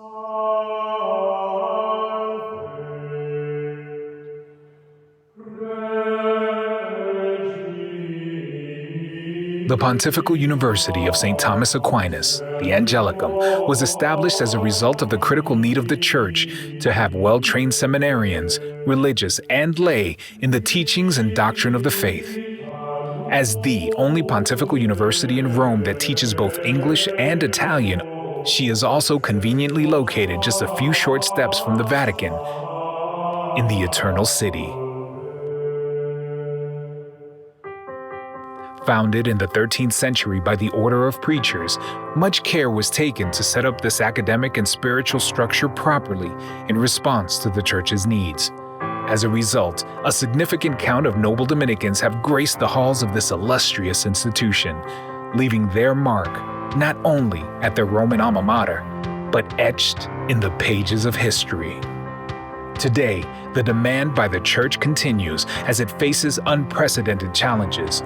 The Pontifical University of St. Thomas Aquinas, the Angelicum, was established as a result of the critical need of the Church to have well-trained seminarians, religious and lay, in the teachings and doctrine of the faith. As the only pontifical university in Rome that teaches both English and Italian, she is also conveniently located just a few short steps from the Vatican, in the Eternal City. Founded in the 13th century by the Order of Preachers, much care was taken to set up this academic and spiritual structure properly in response to the Church's needs. As a result, a significant count of noble Dominicans have graced the halls of this illustrious institution, leaving their mark not only at their Roman alma mater, but etched in the pages of history. Today, the demand by the Church continues as it faces unprecedented challenges.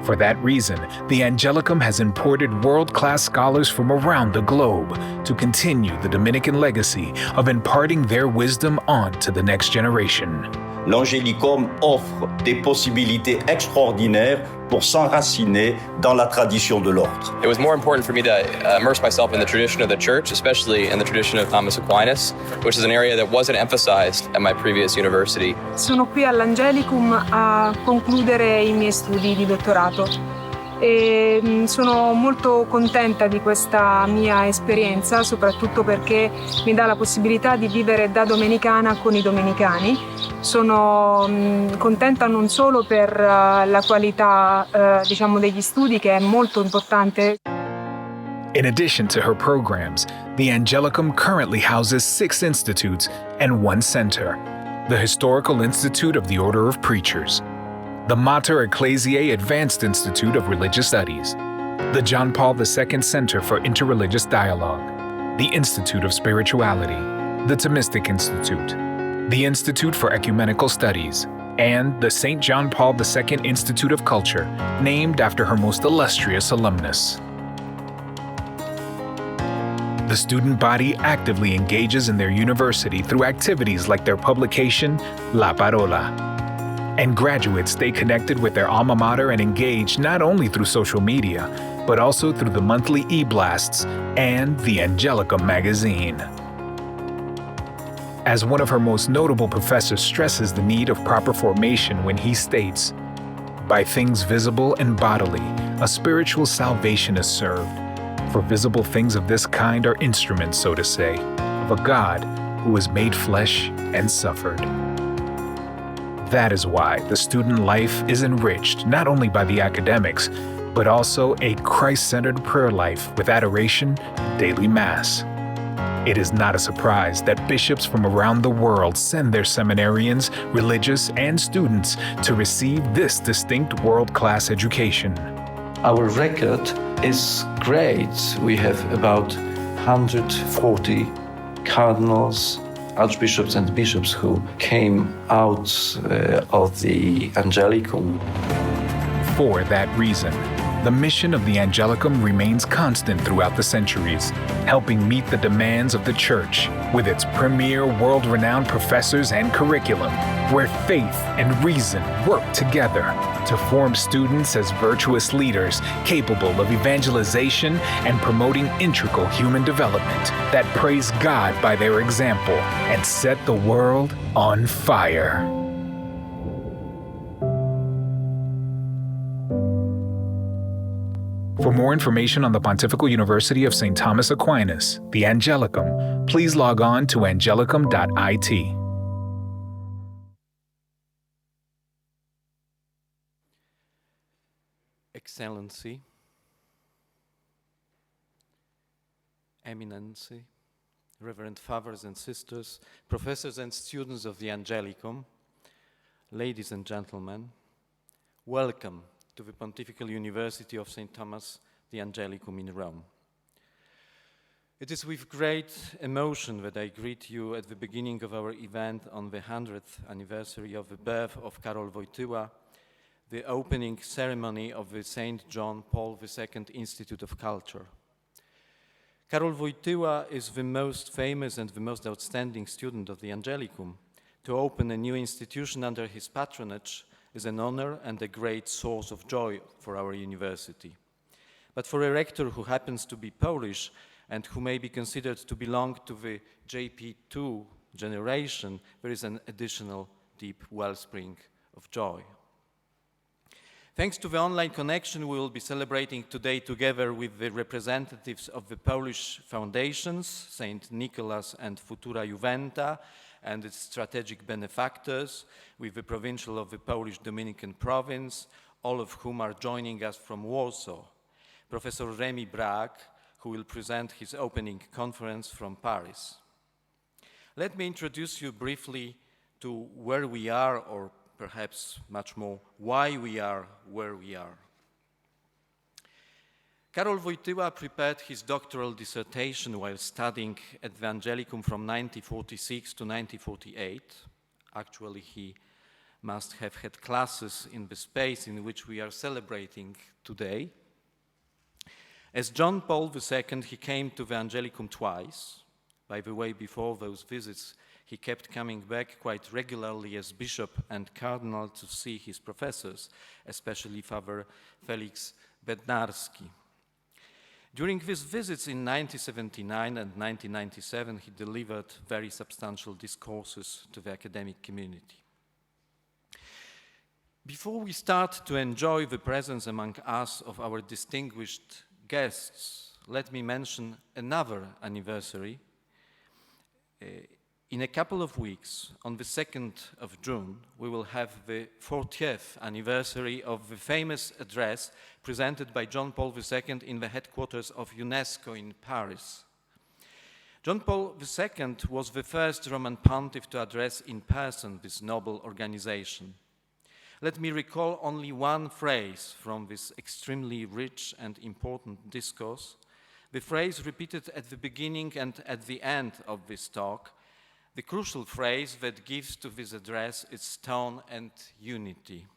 For that reason, the Angelicum has imported world-class scholars from around the globe to continue the Dominican legacy of imparting their wisdom on to the next generation. L'Angelicum offre des possibilités extraordinaires pour s'enraciner dans la tradition de l'ordre. It was more important for me to immerse myself in the tradition of the Church, especially in the tradition of Thomas Aquinas, which is an area that wasn't emphasized at my previous university. Sono qui all'Angelicum a concludere i miei studi di dottorato e sono molto contenta di questa mia esperienza, soprattutto perché mi dà la possibilità di vivere da domenicana con i domenicani. Sono contenta non solo per la qualità degli studi, che è molto importante. In addition to her programs, the Angelicum currently houses 6 institutes and 1 center: the Historical Institute of the Order of Preachers, the Mater Ecclesiae Advanced Institute of Religious Studies, the John Paul II Center for Interreligious Dialogue, the Institute of Spirituality, the Thomistic Institute, the Institute for Ecumenical Studies, and the St. John Paul II Institute of Culture, named after her most illustrious alumnus. The student body actively engages in their university through activities like their publication, La Parola. And graduates stay connected with their alma mater and engage not only through social media, but also through the monthly e-blasts and the Angelicum magazine. As one of her most notable professors stresses the need of proper formation when he states, "By things visible and bodily, a spiritual salvation is served, for visible things of this kind are instruments, so to say, of a God who was made flesh and suffered." That is why the student life is enriched not only by the academics, but also a Christ-centered prayer life with adoration and daily Mass. It is not a surprise that bishops from around the world send their seminarians, religious, and students to receive this distinct world-class education. Our record is great. We have about 140 cardinals, archbishops and bishops who came out of the Angelicum. For that reason, the mission of the Angelicum remains constant throughout the centuries, helping meet the demands of the Church with its premier world-renowned professors and curriculum, where faith and reason work together to form students as virtuous leaders capable of evangelization and promoting integral human development that praise God by their example and set the world on fire. For more information on the Pontifical University of St. Thomas Aquinas, the Angelicum, please log on to angelicum.it. Excellency, Eminency, Reverend Fathers and Sisters, professors and students of the Angelicum, ladies and gentlemen, welcome to the Pontifical University of St. Thomas the Angelicum in Rome. It is with great emotion that I greet you at the beginning of our event on the 100th anniversary of the birth of Karol Wojtyła, the opening ceremony of the St. John Paul II Institute of Culture. Karol Wojtyła is the most famous and the most outstanding student of the Angelicum. To open a new institution under his patronage is an honor and a great source of joy for our university. But for a rector who happens to be Polish and who may be considered to belong to the JP2 generation, there is an additional deep wellspring of joy. Thanks to the online connection, we will be celebrating today together with the representatives of the Polish foundations, St. Nicholas and Futura-Iuventa, and its strategic benefactors, with the provincial of the Polish Dominican province, all of whom are joining us from Warsaw. Professor Remy Brach, who will present his opening conference from Paris. Let me introduce you briefly to where we are, or perhaps much more, why we are where we are. Karol Wojtyła prepared his doctoral dissertation while studying at the Angelicum from 1946 to 1948. Actually, he must have had classes in the space in which we are celebrating today. As John Paul II, he came to the Angelicum twice. By the way, before those visits, he kept coming back quite regularly as bishop and cardinal to see his professors, especially Father Felix Bednarski. During these visits in 1979 and 1997, he delivered very substantial discourses to the academic community. Before we start to enjoy the presence among us of our distinguished guests, let me mention another anniversary. In a couple of weeks, on the 2nd of June, we will have the 40th anniversary of the famous address presented by John Paul II in the headquarters of UNESCO in Paris. John Paul II was the first Roman pontiff to address in person this noble organization. Let me recall only one phrase from this extremely rich and important discourse, the phrase repeated at the beginning and at the end of this talk, the crucial phrase that gives to this address its tone and unity.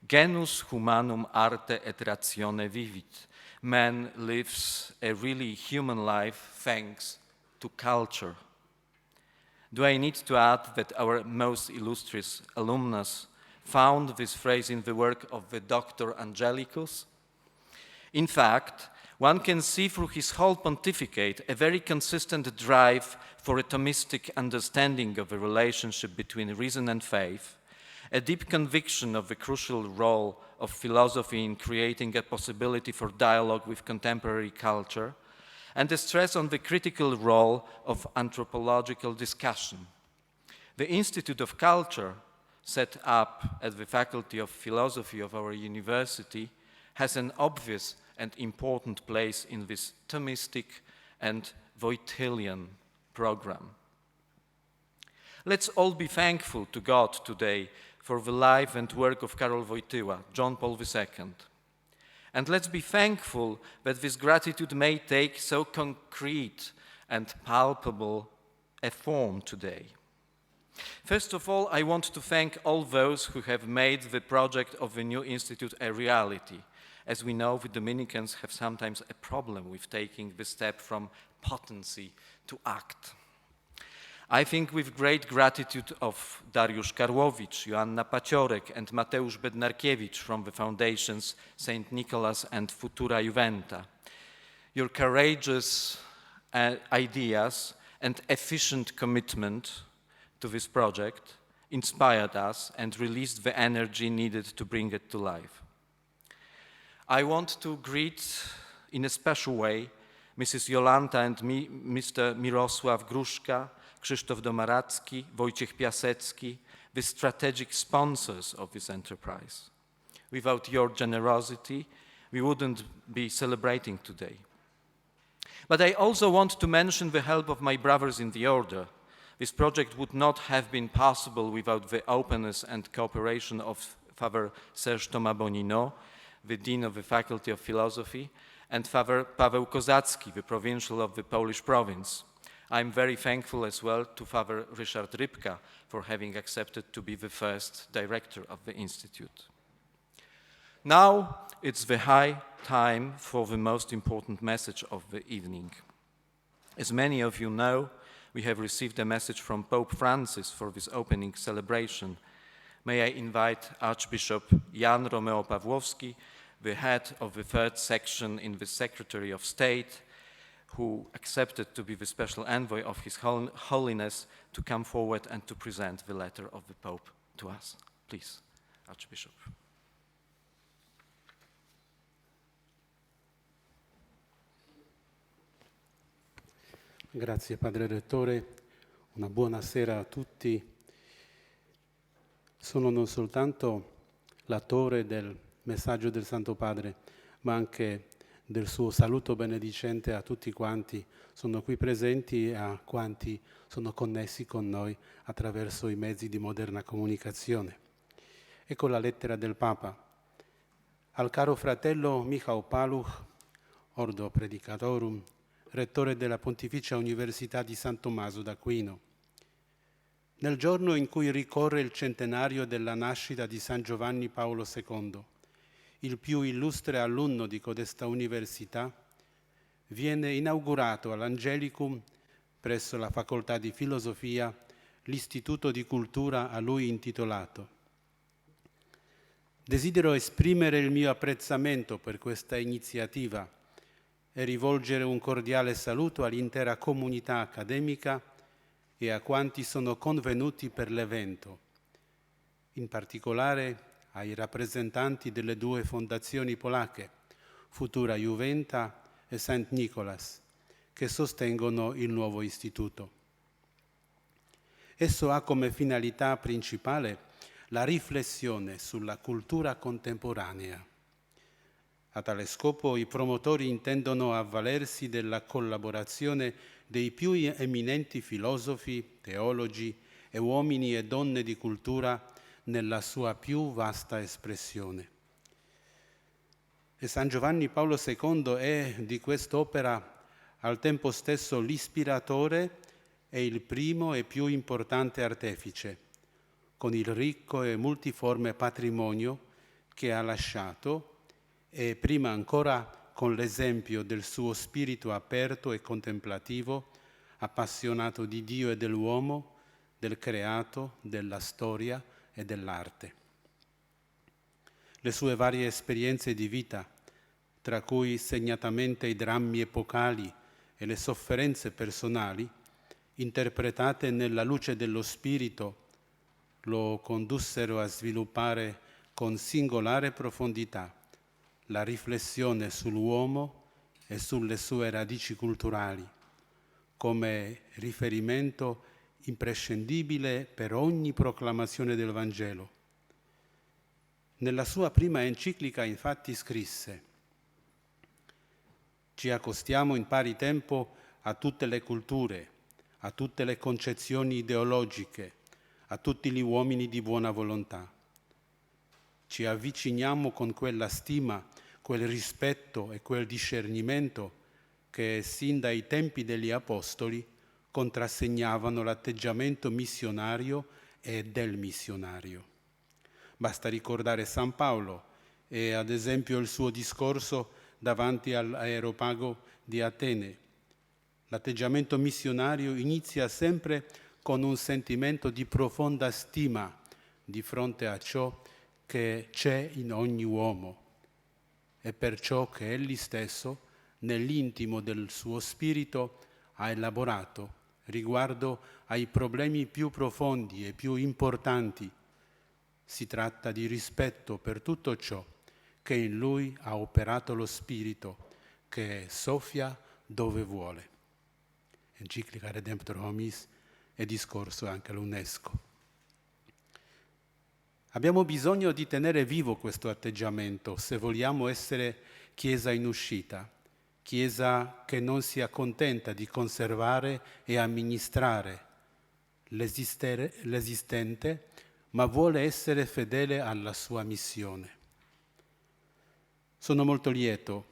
Genus humanum arte et ratione vivit. Man lives a really human life thanks to culture. Do I need to add that our most illustrious alumnus found this phrase in the work of the Dr. Angelicus? In fact, one can see through his whole pontificate a very consistent drive for a Thomistic understanding of the relationship between reason and faith, a deep conviction of the crucial role of philosophy in creating a possibility for dialogue with contemporary culture, and a stress on the critical role of anthropological discussion. The Institute of Culture, set up at the Faculty of Philosophy of our university, has an obvious and important place in this Thomistic and Wojtylian program. Let's all be thankful to God today for the life and work of Karol Wojtyła, John Paul II. And let's be thankful that this gratitude may take so concrete and palpable a form today. First of all, I want to thank all those who have made the project of the new institute a reality. As we know, the Dominicans have sometimes a problem with taking the step from potency to act. I think with great gratitude of Dariusz Karłowicz, Joanna Paciorek, and Mateusz Bednarkiewicz from the foundations St. Nicholas and Futura-Iuventa. Your courageous ideas and efficient commitment to this project inspired us and released the energy needed to bring it to life. I want to greet in a special way Mrs. Jolanta and Mr. Mirosław Gruszka, Krzysztof Domaracki, Wojciech Piasecki, the strategic sponsors of this enterprise. Without your generosity, we wouldn't be celebrating today. But I also want to mention the help of my brothers in the order. This project would not have been possible without the openness and cooperation of Father Serge Thomas Bonino, the Dean of the Faculty of Philosophy, and Father Paweł Kozacki, the Provincial of the Polish Province. I'm very thankful as well to Father Ryszard Rybka for having accepted to be the first director of the Institute. Now it's the high time for the most important message of the evening. As many of you know, we have received a message from Pope Francis for this opening celebration. May I invite Archbishop Jan Romeo Pawłowski, the head of the third section in the Secretary of State, who accepted to be the special envoy of His Holiness, to come forward and to present the letter of the Pope to us. Please, Archbishop. Grazie Padre Rettore, una buona sera a tutti. Sono non soltanto l'attore del messaggio del Santo Padre, ma anche del suo saluto benedicente a tutti quanti sono qui presenti e a quanti sono connessi con noi attraverso i mezzi di moderna comunicazione. Ecco la lettera del Papa. Al caro fratello Michała Palucha, Ordo Predicatorum, rettore della Pontificia Università di San Tommaso d'Aquino. Nel giorno in cui ricorre il centenario della nascita di San Giovanni Paolo II, il più illustre alunno di codesta università, viene inaugurato all'Angelicum, presso la Facoltà di Filosofia, l'Istituto di Cultura a lui intitolato. Desidero esprimere il mio apprezzamento per questa iniziativa e rivolgere un cordiale saluto all'intera comunità accademica e a quanti sono convenuti per l'evento, in particolare ai rappresentanti delle due fondazioni polacche, Futura-Iuventa e St. Nicholas, che sostengono il nuovo istituto. Esso ha come finalità principale la riflessione sulla cultura contemporanea. A tale scopo i promotori intendono avvalersi della collaborazione dei più eminenti filosofi, teologi e uomini e donne di cultura nella sua più vasta espressione. E San Giovanni Paolo II è di quest'opera al tempo stesso l'ispiratore e il primo e più importante artefice, con il ricco e multiforme patrimonio che ha lasciato e prima ancora con l'esempio del suo spirito aperto e contemplativo, appassionato di Dio e dell'uomo, del creato, della storia e dell'arte. Le sue varie esperienze di vita, tra cui segnatamente i drammi epocali e le sofferenze personali, interpretate nella luce dello spirito, lo condussero a sviluppare con singolare profondità la riflessione sull'uomo e sulle sue radici culturali, come riferimento imprescindibile per ogni proclamazione del Vangelo. Nella sua prima enciclica infatti scrisse: «Ci accostiamo in pari tempo a tutte le culture, a tutte le concezioni ideologiche, a tutti gli uomini di buona volontà. Ci avviciniamo con quella stima, quel rispetto e quel discernimento che sin dai tempi degli Apostoli contrassegnavano l'atteggiamento missionario e del missionario. Basta ricordare San Paolo e ad esempio il suo discorso davanti all'Areopago di Atene. L'atteggiamento missionario inizia sempre con un sentimento di profonda stima di fronte a ciò che c'è in ogni uomo e per ciò che egli stesso, nell'intimo del suo spirito, ha elaborato riguardo ai problemi più profondi e più importanti. Si tratta di rispetto per tutto ciò che in lui ha operato lo Spirito, che soffia dove vuole». Enciclica Redemptor Hominis e discorso anche all'UNESCO. Abbiamo bisogno di tenere vivo questo atteggiamento se vogliamo essere Chiesa in uscita, Chiesa che non si accontenta di conservare e amministrare l'esistente, ma vuole essere fedele alla sua missione. Sono molto lieto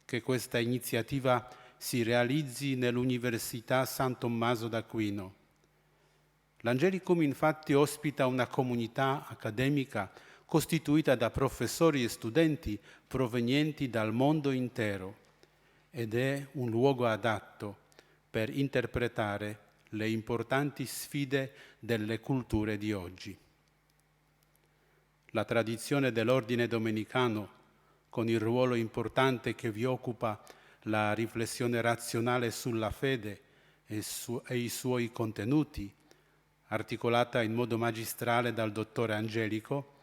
che questa iniziativa si realizzi nell'Università San Tommaso d'Aquino. L'Angelicum infatti ospita una comunità accademica costituita da professori e studenti provenienti dal mondo intero ed è un luogo adatto per interpretare le importanti sfide delle culture di oggi. La tradizione dell'ordine domenicano, con il ruolo importante che vi occupa la riflessione razionale sulla fede e i suoi contenuti, articolata in modo magistrale dal dottore Angelico,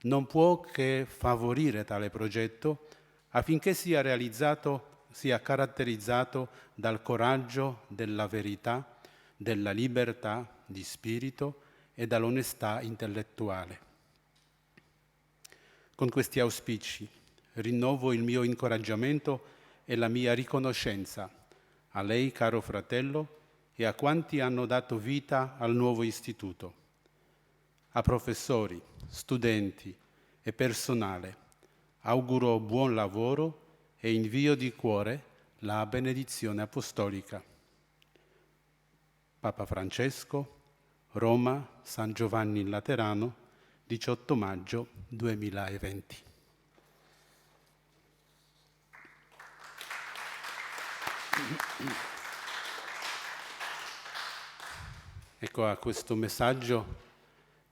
non può che favorire tale progetto affinché sia caratterizzato dal coraggio della verità, della libertà di spirito e dall'onestà intellettuale. Con questi auspici rinnovo il mio incoraggiamento e la mia riconoscenza a lei, caro fratello, e a quanti hanno dato vita al nuovo istituto, a professori, studenti e personale. Auguro buon lavoro e invio di cuore la benedizione apostolica. Papa Francesco, Roma, San Giovanni in Laterano, 18 maggio 2020. Ecco, a questo messaggio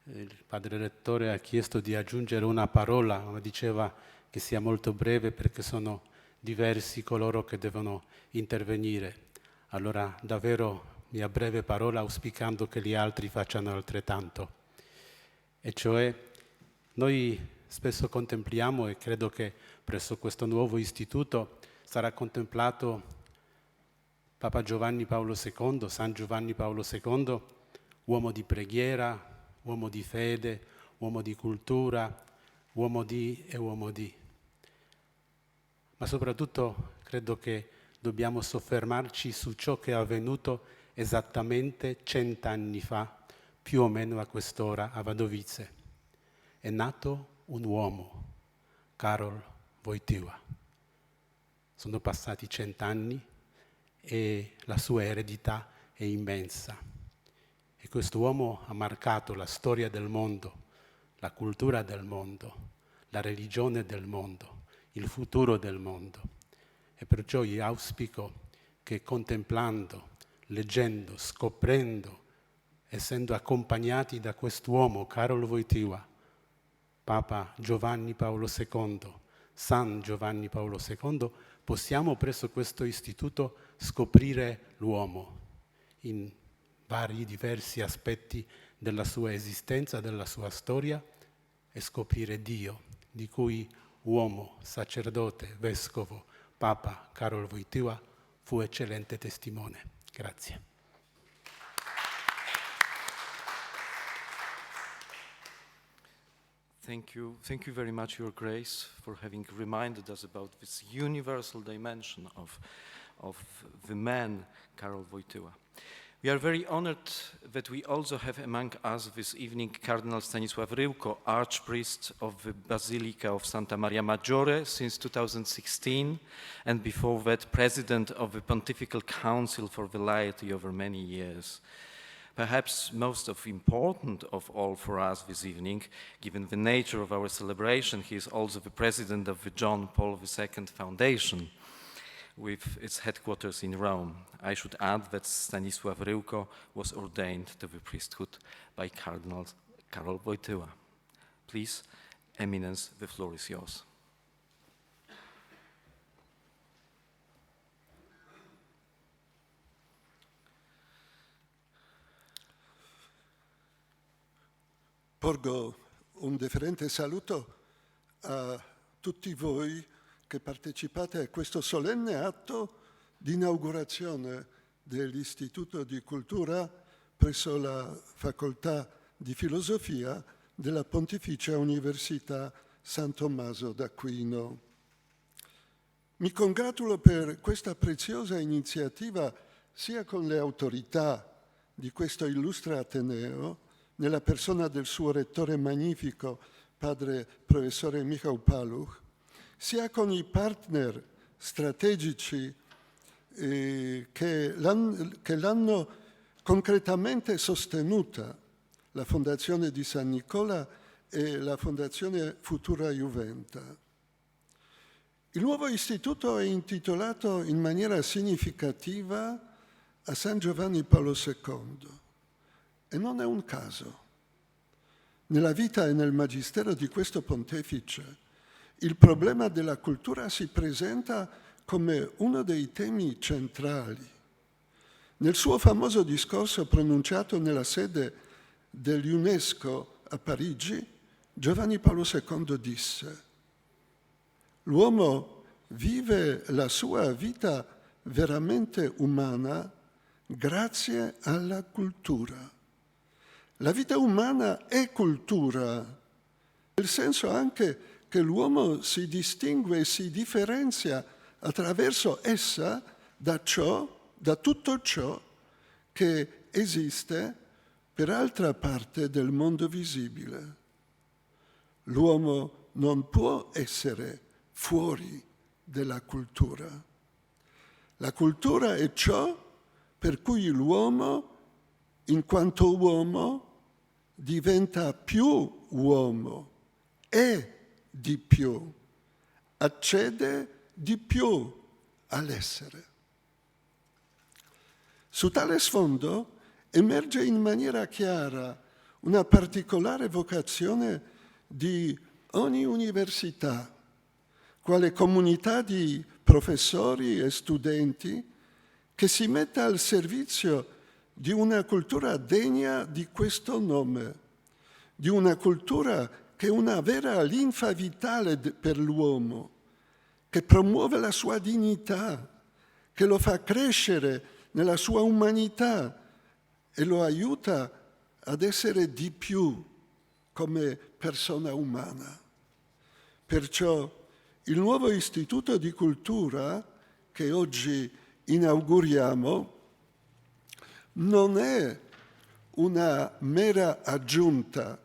il padre rettore ha chiesto di aggiungere una parola, ma diceva che sia molto breve perché sono diversi coloro che devono intervenire. Allora davvero mia breve parola auspicando che gli altri facciano altrettanto. E cioè noi spesso contempliamo, e credo che presso questo nuovo istituto sarà contemplato Papa Giovanni Paolo II, San Giovanni Paolo II, uomo di preghiera, uomo di fede, uomo di cultura, uomo di e uomo di. Ma soprattutto credo che dobbiamo soffermarci su ciò che è avvenuto esattamente 100 anni fa, più o meno a quest'ora, a Wadowice. È nato un uomo, Karol Wojtyła. Sono passati 100 anni e la sua eredità è immensa. E questo uomo ha marcato la storia del mondo, la cultura del mondo, la religione del mondo, il futuro del mondo. E perciò io auspico che contemplando, leggendo, scoprendo, essendo accompagnati da quest'uomo, Karol Wojtyła, Papa Giovanni Paolo II, San Giovanni Paolo II, possiamo presso questo istituto scoprire l'uomo in vari diversi aspetti della sua esistenza, della sua storia, e scoprire Dio, di cui uomo, sacerdote, vescovo, Papa Karol Wojtyła fu eccellente testimone. Grazie. Thank you very much, Your Grace, for having reminded us about this universal dimension of the man, Karol Wojtyła. We are very honored that we also have among us this evening Cardinal Stanisław Ryłki, Archpriest of the Basilica of Santa Maria Maggiore since 2016, and before that President of the Pontifical Council for the Laity over many years. Perhaps most important of all for us this evening, given the nature of our celebration, he is also the president of the John Paul II Foundation, with its headquarters in Rome. I should add that Stanisław Ryłki was ordained to the priesthood by Cardinal Karol Wojtyła. Please, Eminence, the floor is yours. Porgo un deferente saluto a tutti voi che partecipate a questo solenne atto di inaugurazione dell'Istituto di Cultura presso la Facoltà di Filosofia della Pontificia Università San Tommaso d'Aquino. Mi congratulo per questa preziosa iniziativa sia con le autorità di questo illustre Ateneo, nella persona del suo rettore magnifico, padre professore Michała Palucha, sia con i partner strategici che l'hanno concretamente sostenuta, la Fondazione di San Nicola e la Fondazione Futura-Iuventa. Il nuovo istituto è intitolato in maniera significativa a San Giovanni Paolo II e non è un caso. Nella vita e nel magistero di questo pontefice il problema della cultura si presenta come uno dei temi centrali. Nel suo famoso discorso pronunciato nella sede dell'UNESCO a Parigi, Giovanni Paolo II disse: «L'uomo vive la sua vita veramente umana grazie alla cultura. La vita umana è cultura, nel senso anche che l'uomo si distingue e si differenzia attraverso essa da tutto ciò che esiste per altra parte del mondo visibile. L'uomo non può essere fuori della cultura. La cultura è ciò per cui l'uomo, in quanto uomo, diventa più uomo, è di più, accede di più all'essere. Su tale sfondo emerge in maniera chiara una particolare vocazione di ogni università, quale comunità di professori e studenti che si metta al servizio di una cultura degna di questo nome, di una cultura che è una vera linfa vitale per l'uomo, che promuove la sua dignità, che lo fa crescere nella sua umanità e lo aiuta ad essere di più come persona umana. Perciò il nuovo Istituto di Cultura che oggi inauguriamo non è una mera aggiunta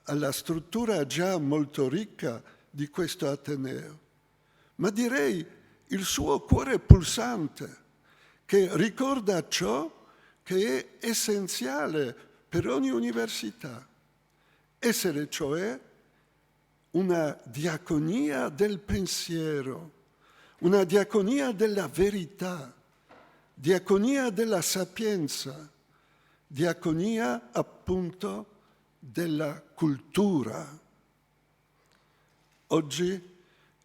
alla struttura già molto ricca di questo Ateneo, ma direi il suo cuore pulsante, che ricorda ciò che è essenziale per ogni università, essere cioè una diaconia del pensiero, una diaconia della verità, diaconia della sapienza, diaconia appunto della cultura. Oggi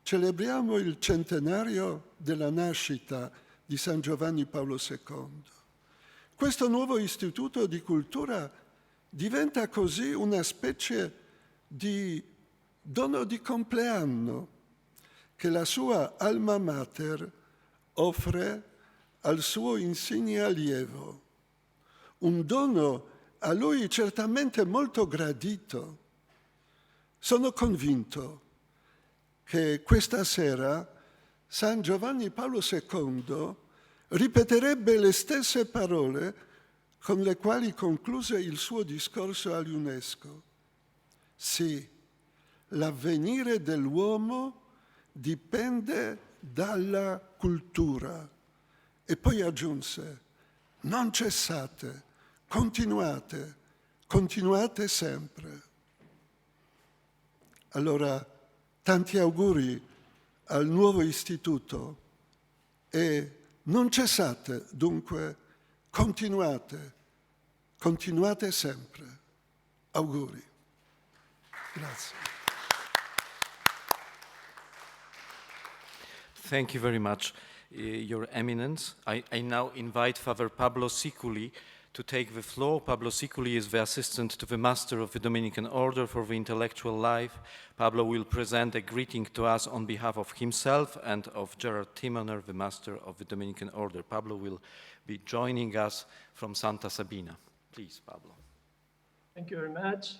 celebriamo il centenario della nascita di San Giovanni Paolo II. Questo nuovo istituto di cultura diventa così una specie di dono di compleanno che la sua alma mater offre al suo insigne allievo. Un dono a lui certamente molto gradito. Sono convinto che questa sera San Giovanni Paolo II ripeterebbe le stesse parole con le quali concluse il suo discorso all'UNESCO. Sì, l'avvenire dell'uomo dipende dalla cultura. E poi aggiunse: non cessate, continuate, continuate sempre. Allora, tanti auguri al nuovo istituto e non cessate, dunque continuate, continuate sempre. Auguri. Grazie. Thank you very much, Your Eminence. I now invite Father Pablo Siculi to take the floor. Pablo Siculi is the assistant to the Master of the Dominican Order for the Intellectual Life. Pablo will present a greeting to us on behalf of himself and of Gerard Timoner, the Master of the Dominican Order. Pablo will be joining us from Santa Sabina. Please, Pablo. Thank you very much.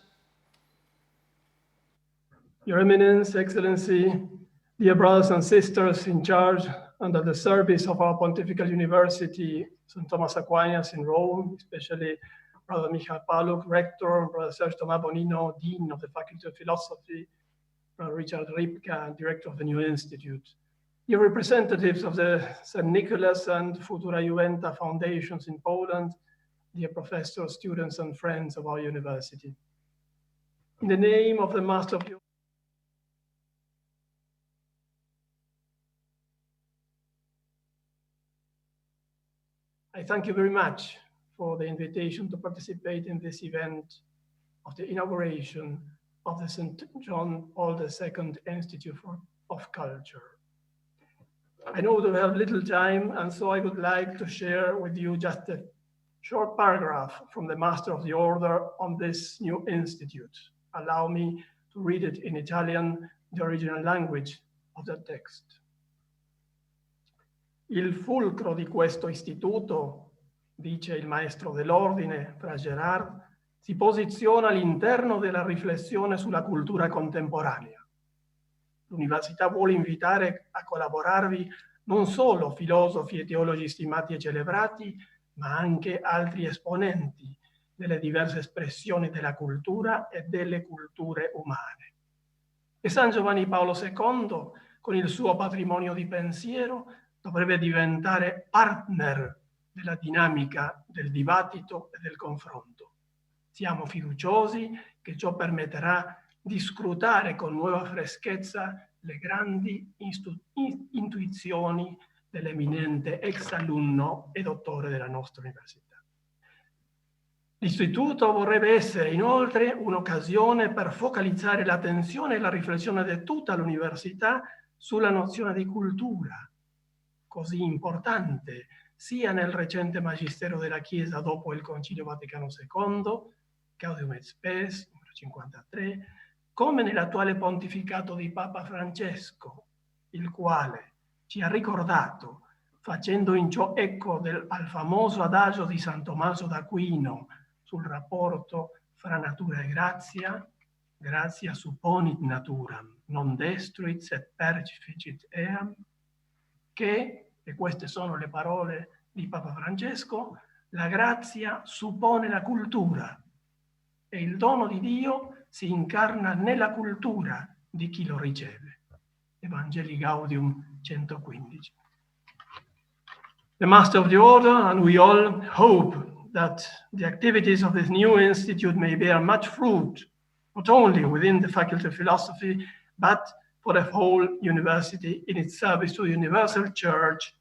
Your Eminence, Excellency, dear brothers and sisters in charge under the service of our Pontifical University, St. Thomas Aquinas in Rome, especially Brother Michała Paluch, Rector, Brother Sergio Tomás Bonino, Dean of the Faculty of Philosophy, Brother Richard Ripka, Director of the new Institute, dear representatives of the St. Nicholas and Futura-Iuventa foundations in Poland, dear professors, students, and friends of our university. In the name of the Master of the I thank you very much for the invitation to participate in this event of the inauguration of the St. John Paul II Institute of Culture. I know we have little time, and so I would like to share with you just a short paragraph from the Master of the Order on this new institute. Allow me to read it in Italian, the original language of the text. Il fulcro di questo istituto, dice il maestro dell'ordine, Fra Gerard, si posiziona all'interno della riflessione sulla cultura contemporanea. L'università vuole invitare a collaborarvi non solo filosofi e teologi stimati e celebrati, ma anche altri esponenti delle diverse espressioni della cultura e delle culture umane. E San Giovanni Paolo II, con il suo patrimonio di pensiero, dovrebbe diventare partner della dinamica del dibattito e del confronto. Siamo fiduciosi che ciò permetterà di scrutare con nuova freschezza le grandi intuizioni dell'eminente ex alunno e dottore della nostra università. L'istituto vorrebbe essere inoltre un'occasione per focalizzare l'attenzione e la riflessione di tutta l'università sulla nozione di cultura, così importante sia nel recente Magistero della Chiesa dopo il Concilio Vaticano II, Gaudium et Spes, numero 53, come nell'attuale pontificato di Papa Francesco, il quale ci ha ricordato, facendo in ciò eco al famoso adagio di San Tommaso d'Aquino sul rapporto fra natura e grazia, gratia supponit naturam, non destruit sed perficit eam, che, e queste sono le parole di Papa Francesco, la grazia suppone la cultura e il dono di Dio si incarna nella cultura di chi lo riceve. Evangelii Gaudium 115. The Master of the Order and we all hope that the activities of this new institute may bear much fruit, not only within the Faculty of Philosophy, but for the whole university in its service to the universal church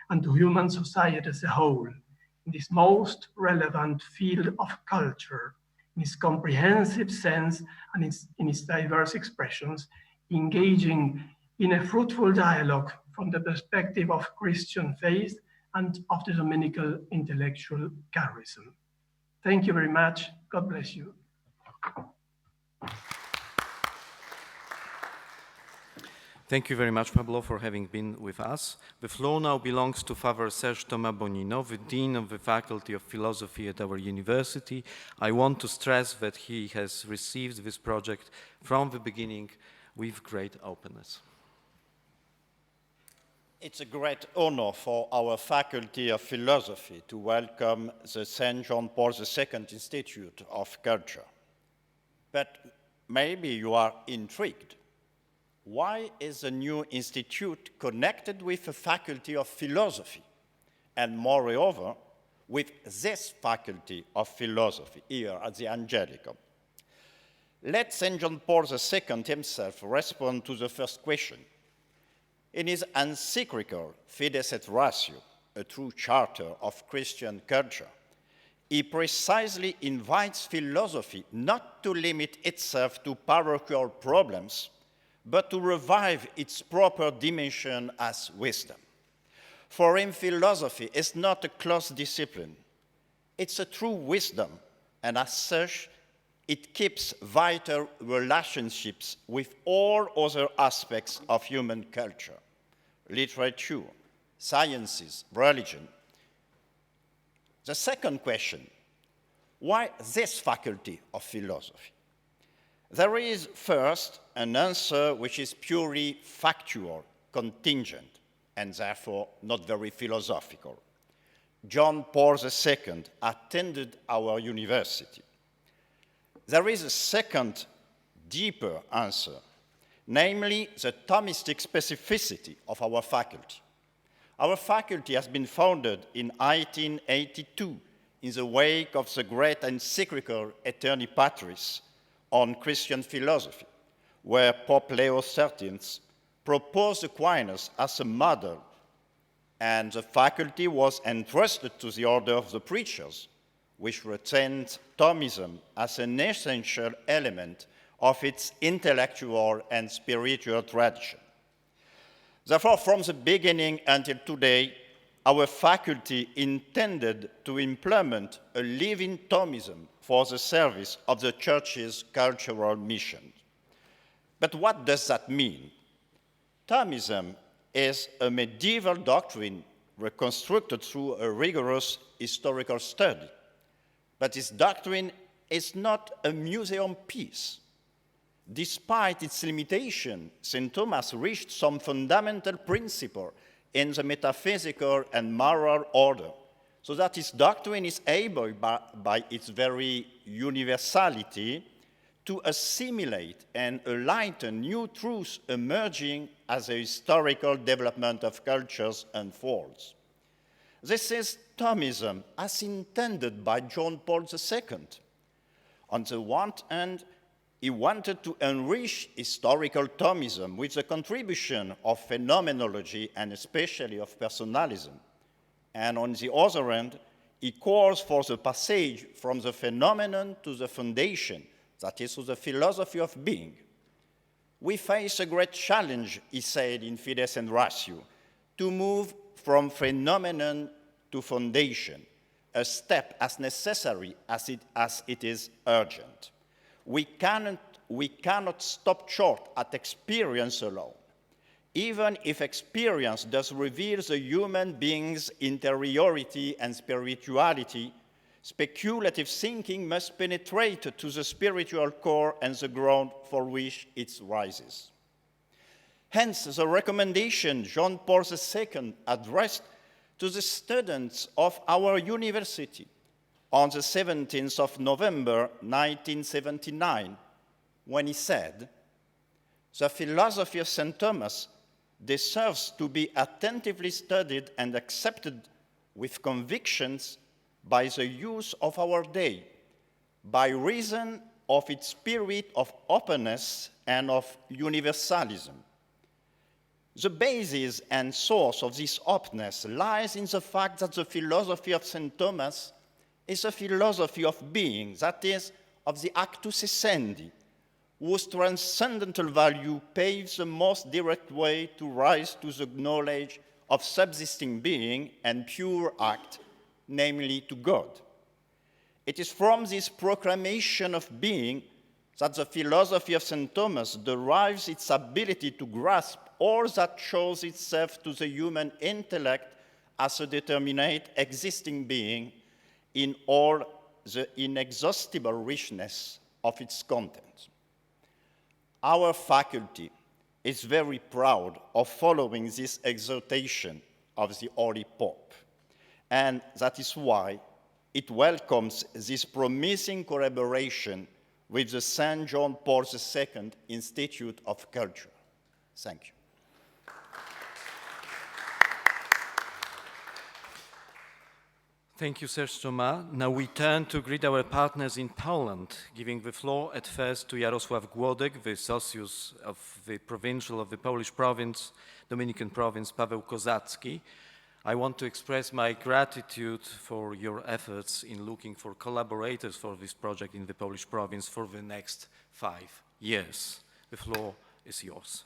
and to human society as a whole, in this most relevant field of culture, in its comprehensive sense and in its diverse expressions, engaging in a fruitful dialogue from the perspective of Christian faith and of the Dominical intellectual charism. Thank you very much. God bless you. Thank you very much, Pablo, for having been with us. The floor now belongs to Father Serge Thomas Bonino, the Dean of the Faculty of Philosophy at our university. I want to stress that he has received this project from the beginning with great openness. It's a great honor for our Faculty of Philosophy to welcome the St. John Paul II Institute of Culture. But maybe you are intrigued. Why is the new institute connected with the Faculty of Philosophy? And moreover, with this Faculty of Philosophy here at the Angelicum? Let St. John Paul II himself respond to the first question. In his encyclical Fides et Ratio, a true charter of Christian culture, he precisely invites philosophy not to limit itself to parochial problems, but to revive its proper dimension as wisdom. For him, philosophy is not a closed discipline. It's a true wisdom, and as such, it keeps vital relationships with all other aspects of human culture, literature, sciences, religion. The second question, why this Faculty of Philosophy? There is first an answer which is purely factual, contingent, and therefore not very philosophical. John Paul II attended our university. There is a second, deeper answer, namely the Thomistic specificity of our faculty. Our faculty has been founded in 1882 in the wake of the great encyclical Aeterni Patris on Christian philosophy, where Pope Leo XIII proposed Aquinas as a model, and the faculty was entrusted to the Order of the Preachers, which retained Thomism as an essential element of its intellectual and spiritual tradition. Therefore, from the beginning until today, our faculty intended to implement a living Thomism for the service of the Church's cultural mission. But what does that mean? Thomism is a medieval doctrine reconstructed through a rigorous historical study. But this doctrine is not a museum piece. Despite its limitation, St. Thomas reached some fundamental principle in the metaphysical and moral order, so that his doctrine is able, by its very universality, to assimilate and enlighten new truths emerging as the historical development of cultures unfolds. This is Thomism as intended by John Paul II. On the one hand, he wanted to enrich historical Thomism with the contribution of phenomenology and especially of personalism. And on the other hand, he calls for the passage from the phenomenon to the foundation, that is, to the philosophy of being. We face a great challenge, he said in Fides and Ratio, to move from phenomenon to foundation, a step as necessary as it is urgent. We cannot stop short at experience alone. Even if experience does reveal the human being's interiority and spirituality, speculative thinking must penetrate to the spiritual core and the ground for which it rises. Hence, the recommendation John Paul II addressed to the students of our university on the 17th of November, 1979, when he said, "The philosophy of St. Thomas deserves to be attentively studied and accepted with convictions by the youth of our day, by reason of its spirit of openness and of universalism. The basis and source of this openness lies in the fact that the philosophy of St. Thomas is a philosophy of being, that is, of the actus essendi, whose transcendental value paves the most direct way to rise to the knowledge of subsisting being and pure act, namely to God. It is from this proclamation of being that the philosophy of St. Thomas derives its ability to grasp all that shows itself to the human intellect as a determinate existing being in all the inexhaustible richness of its content. Our faculty is very proud of following this exhortation of the Holy Pope, and that is why it welcomes this promising collaboration with the St. John Paul II Institute of Culture. Thank you. Thank you, Serge Thomas. Now we turn to greet our partners in Poland, giving the floor at first to Jarosław Głodek, the socius of the provincial of the Polish province, Dominican province, Paweł Kozacki. I want to express my gratitude for your efforts in looking for collaborators for this project in the Polish province for the next 5 years. The floor is yours.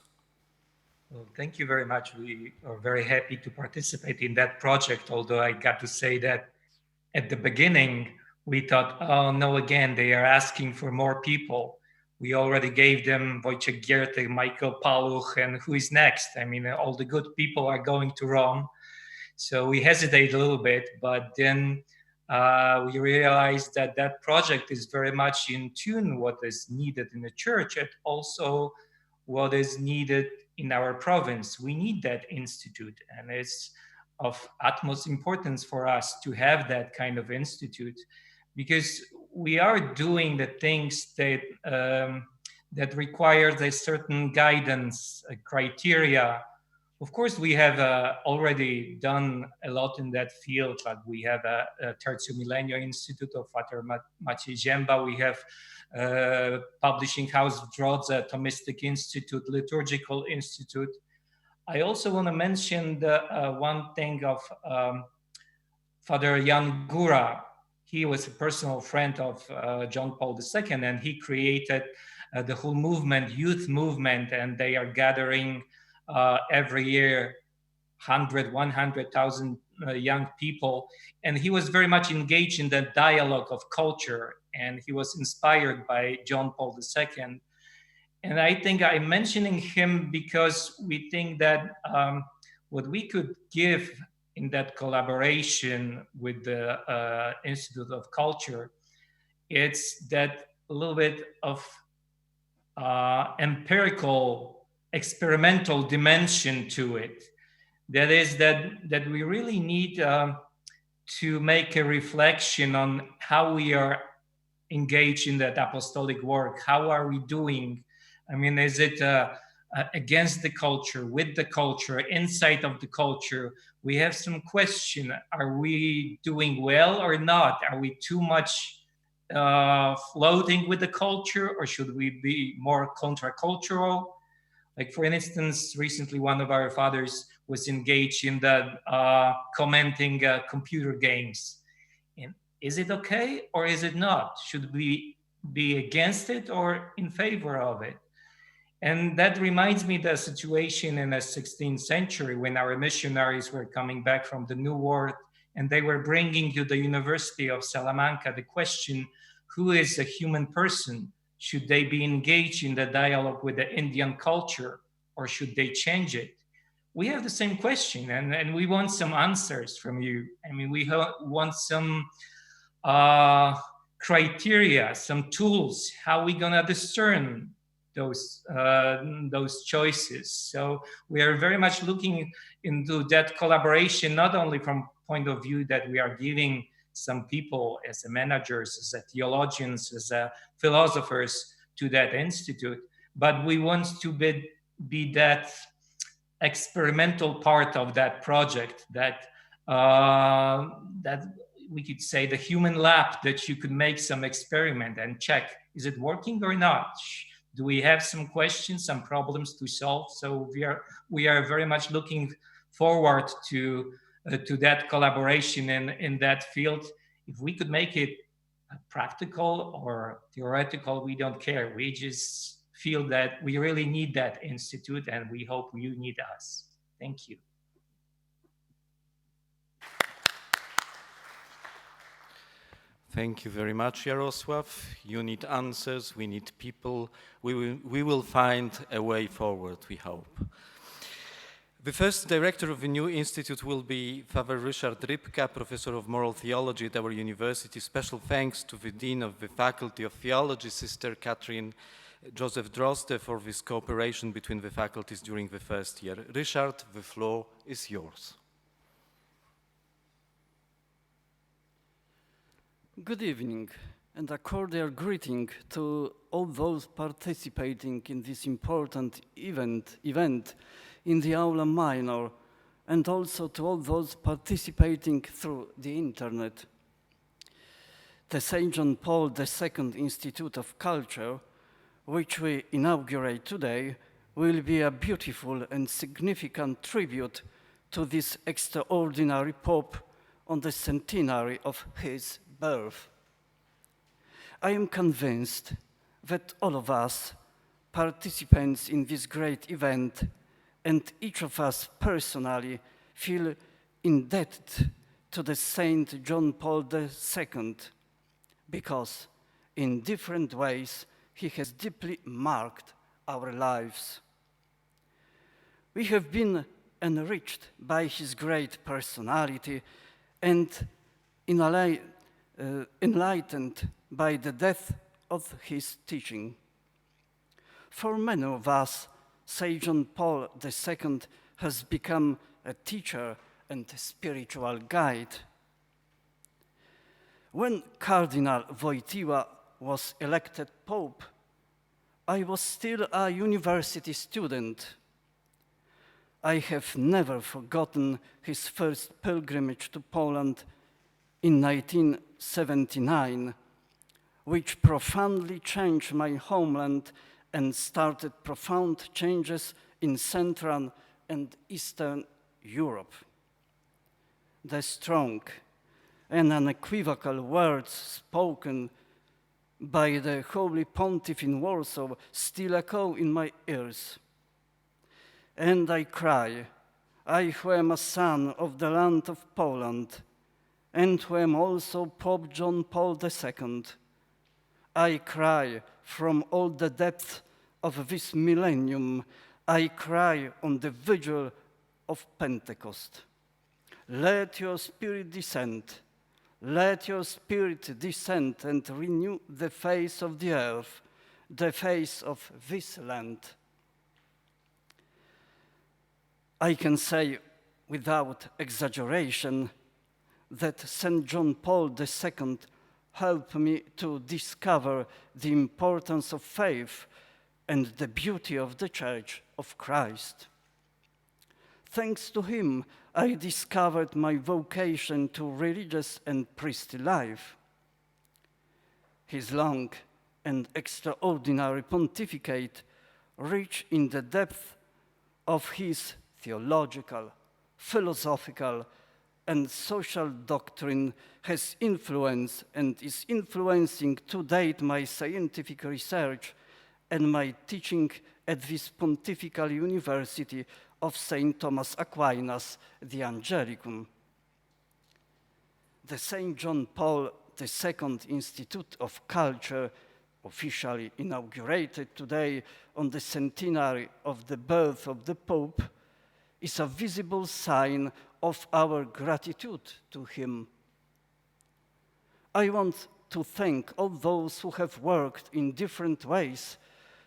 Well, thank you very much. We are very happy to participate in that project, although I got to say that at the beginning, we thought, oh no, again, they are asking for more people. We already gave them Wojciech Giertych, Michał Paluch, and who is next? I mean, all the good people are going to Rome. So we hesitate a little bit, but then we realized that that project is very much in tune what is needed in the church and also what is needed in our province. We need that institute, and it's of utmost importance for us to have that kind of institute, because we are doing the things that that require a certain guidance, criteria. Of course, we have already done a lot in that field. Like we have a Tertium Millennium Institute of Father Maciej Zięba. We have publishing house w Drodze, Thomistic Institute, Liturgical Institute. I also want to mention the one thing of Father Jan Góra. He was a personal friend of John Paul II, and he created the whole movement, youth movement, and they are gathering every year 100,000 young people. And he was very much engaged in the dialogue of culture, and he was inspired by John Paul II. And I think I'm mentioning him because we think that what we could give in that collaboration with the Institute of Culture, it's that a little bit of empirical, experimental dimension to it. That is that we really need to make a reflection on how we are engaged in that apostolic work. How are we doing? I mean, is it against the culture, with the culture, inside of the culture? We have some question. Are we doing well or not? Are we too much floating with the culture, or should we be more countercultural? Like, for instance, recently one of our fathers was engaged in the commenting computer games. And is it okay or is it not? Should we be against it or in favor of it? And that reminds me the situation in the 16th century when our missionaries were coming back from the New World, and they were bringing to the University of Salamanca the question, who is a human person? Should they be engaged in the dialogue with the Indian culture, or should they change it? We have the same question, and we want some answers from you. I mean, we want some criteria, some tools, how we gonna discern those choices. So we are very much looking into that collaboration, not only from point of view that we are giving some people as managers, as theologians, as philosophers to that institute, but we want to be that experimental part of that project, that we could say the human lab, that you could make some experiment and check, is it working or not? Do we have some questions, some problems to solve? So we are very much looking forward to that collaboration in that field. If we could make it practical or theoretical, we don't care. We just feel that we really need that institute, and we hope you need us. Thank you. Thank you very much, Jarosław. You need answers, we need people. We will find a way forward, we hope. The first director of the new institute will be Father Ryszard Rybka, professor of moral theology at our university. Special thanks to the dean of the Faculty of Theology, Sister Katrin Joseph Droste, for this cooperation between the faculties during the first year. Ryszard, the floor is yours. Good evening, and a cordial greeting to all those participating in this important event in the Aula Minor, and also to all those participating through the internet. The St. John Paul II Institute of Culture, which we inaugurate today, will be a beautiful and significant tribute to this extraordinary Pope on the centenary of his birth. I am convinced that all of us, participants in this great event, and each of us personally, feel indebted to the St. John Paul II, because in different ways he has deeply marked our lives. We have been enriched by his great personality and enlightened by the depth of his teaching. For many of us, St. John Paul II has become a teacher and a spiritual guide. When Cardinal Wojtyła was elected Pope, I was still a university student. I have never forgotten his first pilgrimage to Poland in 1979, which profoundly changed my homeland and started profound changes in Central and Eastern Europe. The strong and unequivocal words spoken by the Holy Pontiff in Warsaw still echo in my ears. And I cry, I who am a son of the land of Poland, and who am also Pope John Paul II, I cry from all the depths of this millennium, I cry on the vigil of Pentecost. Let your spirit descend. Let your spirit descend and renew the face of the earth, the face of this land. I can say without exaggeration that St. John Paul II helped me to discover the importance of faith and the beauty of the Church of Christ. Thanks to him, I discovered my vocation to religious and priestly life. His long and extraordinary pontificate, rich in the depth of his theological, philosophical, and social doctrine, has influenced and is influencing to date my scientific research and my teaching at this Pontifical University of St. Thomas Aquinas, the Angelicum. The St. John Paul II Institute of Culture, officially inaugurated today on the centenary of the birth of the Pope, is a visible sign of our gratitude to him. I want to thank all those who have worked in different ways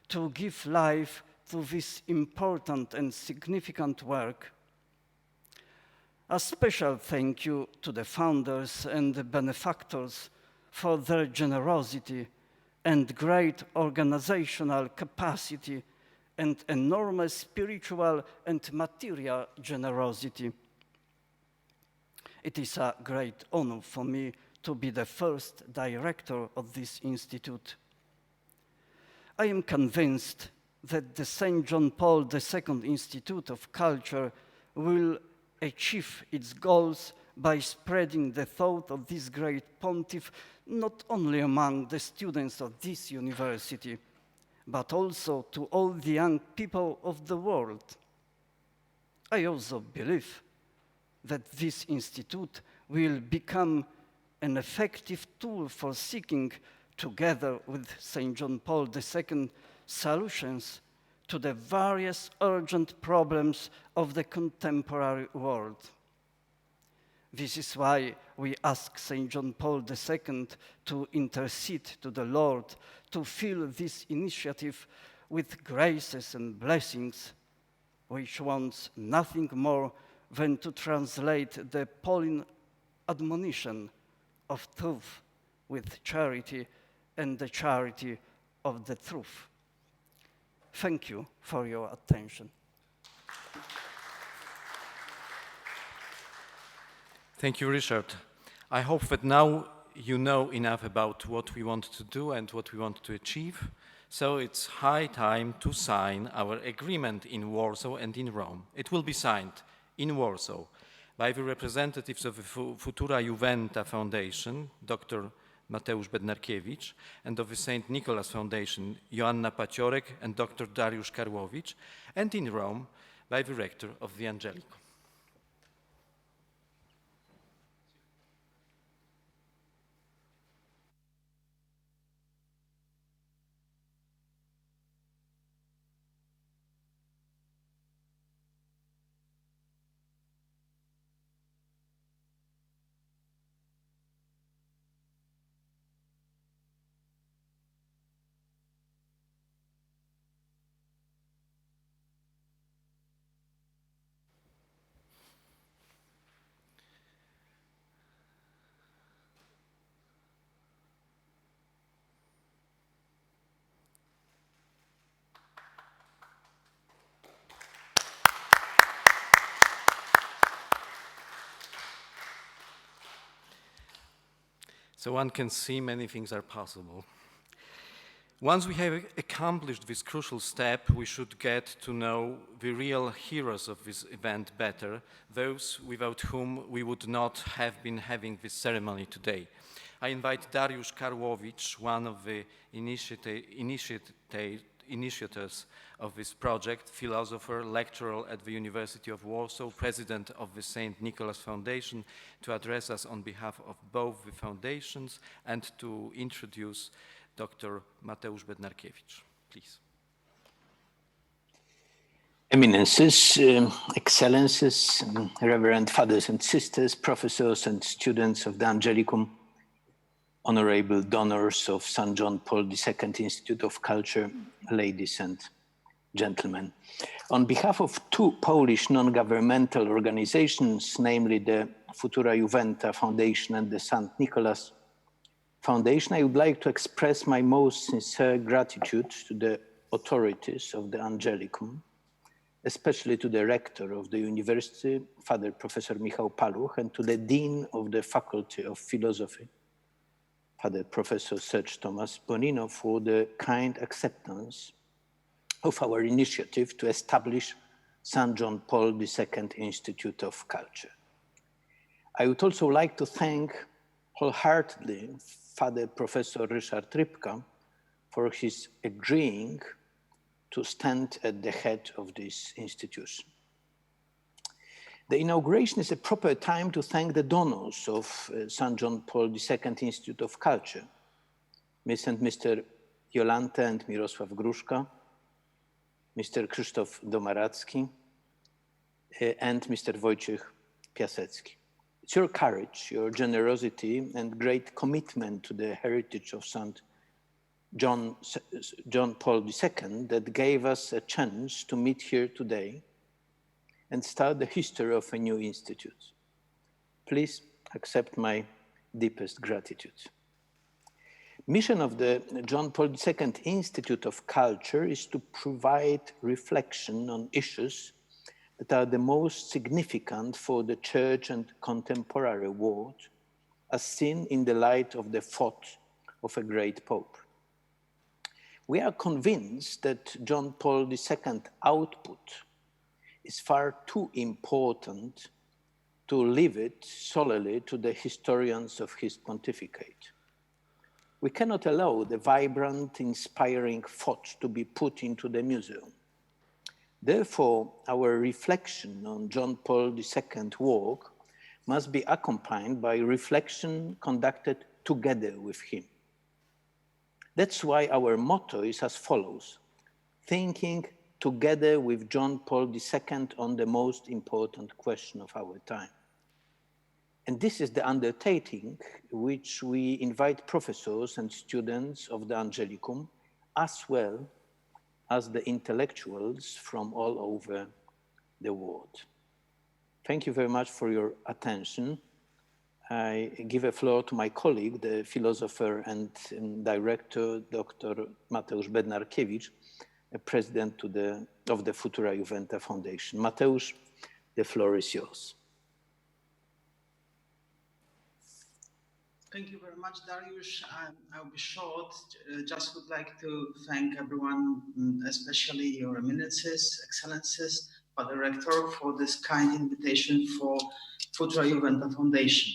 to give life to this important and significant work. A special thank you to the founders and the benefactors for their generosity and great organizational capacity and enormous spiritual and material generosity. It is a great honor for me to be the first director of this institute. I am convinced that the St. John Paul II Institute of Culture will achieve its goals by spreading the thought of this great pontiff not only among the students of this university, but also to all the young people of the world. I also believe that this institute will become an effective tool for seeking, together with St. John Paul II, solutions to the various urgent problems of the contemporary world. This is why we ask St. John Paul II to intercede to the Lord to fill this initiative with graces and blessings, which wants nothing more than to translate the Pauline admonition of truth with charity and the charity of the truth. Thank you for your attention. Thank you, Richard. I hope that now you know enough about what we want to do and what we want to achieve. So it's high time to sign our agreement in Warsaw and in Rome. It will be signed in Warsaw by the representatives of the Futura-Iuventa Foundation, Dr. Mateusz Bednarkiewicz, and of the St. Nicholas Foundation, Joanna Paciorek and Dr. Dariusz Karłowicz, and in Rome by the rector of the Angelicum. So one can see many things are possible. Once we have accomplished this crucial step, we should get to know the real heroes of this event better, those without whom we would not have been having this ceremony today. I invite Dariusz Karłowicz, one of the initiators of this project, philosopher, lecturer at the University of Warsaw, president of the St. Nicholas Foundation, to address us on behalf of both the foundations and to introduce Dr. Mateusz Bednarkiewicz. Please. Eminences, Excellences, Reverend Fathers and Sisters, professors and students of the Angelicum, honorable donors of St. John Paul II Institute of Culture, ladies and gentlemen. On behalf of two Polish non-governmental organizations, namely the Futura-Iuventa Foundation and the St. Nicholas Foundation, I would like to express my most sincere gratitude to the authorities of the Angelicum, especially to the rector of the university, Father Professor Michał Paluch, and to the dean of the Faculty of Philosophy, Father Professor Serge Thomas Bonino, for the kind acceptance of our initiative to establish St. John Paul II Institute of Culture. I would also like to thank wholeheartedly Father Professor Ryszard Rybka for his agreeing to stand at the head of this institution. The inauguration is a proper time to thank the donors of St. John Paul II Institute of Culture, Ms. and Mr. Jolanta and Mirosław Gruszka, Mr. Krzysztof Domaracki, and Mr. Wojciech Piasecki. It's your courage, your generosity, and great commitment to the heritage of St. John Paul II that gave us a chance to meet here today and start the history of a new institute. Please accept my deepest gratitude. Mission of the John Paul II Institute of Culture is to provide reflection on issues that are the most significant for the Church and contemporary world, as seen in the light of the thought of a great Pope. We are convinced that John Paul II output is far too important to leave it solely to the historians of his pontificate. We cannot allow the vibrant, inspiring thought to be put into the museum. Therefore, our reflection on John Paul II's work must be accompanied by reflection conducted together with him. That's why our motto is as follows: thinking together with John Paul II on the most important question of our time. And this is the undertaking which we invite professors and students of the Angelicum, as well as the intellectuals from all over the world. Thank you very much for your attention. I give the floor to my colleague, the philosopher and director, Dr. Mateusz Bednarkiewicz, president of the Futura-Iuventa Foundation. Mateusz, the floor is yours. Thank you very much, Dariusz. I'll be short. Just would like to thank everyone, especially your eminences, excellences, Father Rector, for this kind invitation for Futura-Iuventa Foundation.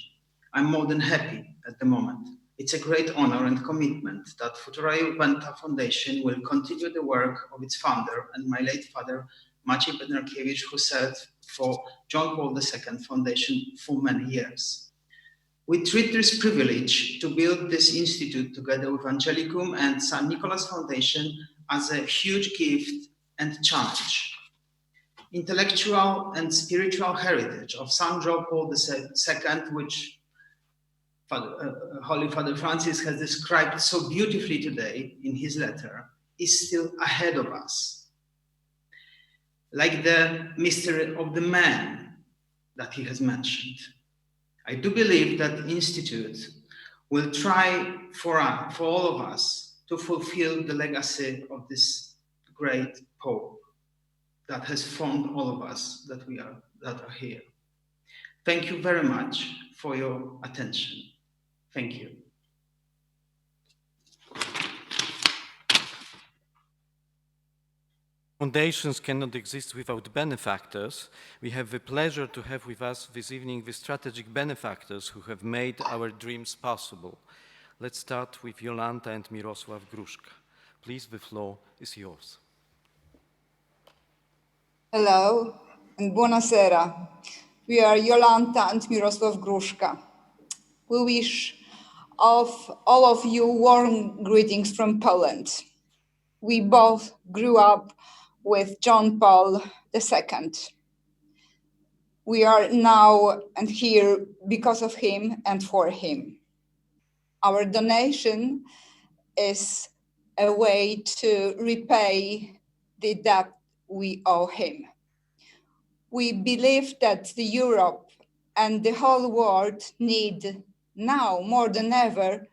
I'm more than happy at the moment. It's a great honor and commitment that Futura-Iuventa Foundation will continue the work of its founder and my late father, Maciej Bednarkiewicz, who served for John Paul II Foundation for many years. We treat this privilege to build this institute together with Angelicum and St. Nicholas Foundation as a huge gift and challenge. Intellectual and spiritual heritage of St. John Paul II, which Holy Father Francis has described so beautifully today in his letter, is still ahead of us. Like the mystery of the man that he has mentioned. I do believe that the Institute will try for all of us to fulfill the legacy of this great Pope that has formed all of us that are here. Thank you very much for your attention. Thank you. Foundations cannot exist without benefactors. We have the pleasure to have with us this evening the strategic benefactors who have made our dreams possible. Let's start with Jolanta and Mirosław Gruszka. Please, the floor is yours. Hello and buonasera. We are Jolanta and Mirosław Gruszka. We wish of all of you warm greetings from Poland. We both grew up with John Paul II. We are now and here because of him and for him. Our donation is a way to repay the debt we owe him. We believe that the Europe and the whole world need now more than ever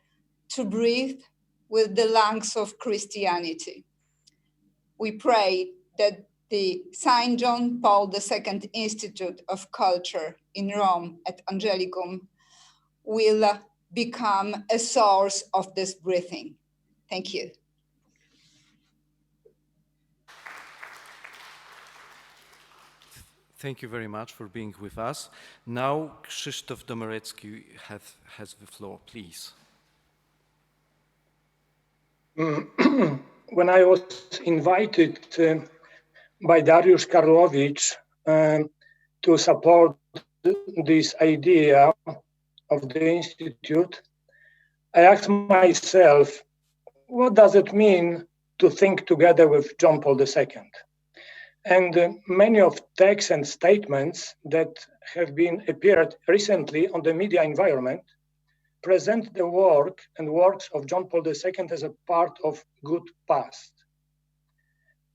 to breathe with the lungs of Christianity. We pray that the St. John Paul II Institute of Culture in Rome at Angelicum will become a source of this breathing. Thank you. Thank you very much for being with us. Now, Krzysztof Domorecki has the floor, please. When I was invited by Dariusz Karlowicz to support this idea of the Institute, I asked myself, what does it mean to think together with John Paul II? And many of texts and statements that have been appeared recently on the media environment present the work and works of John Paul II as a part of good past.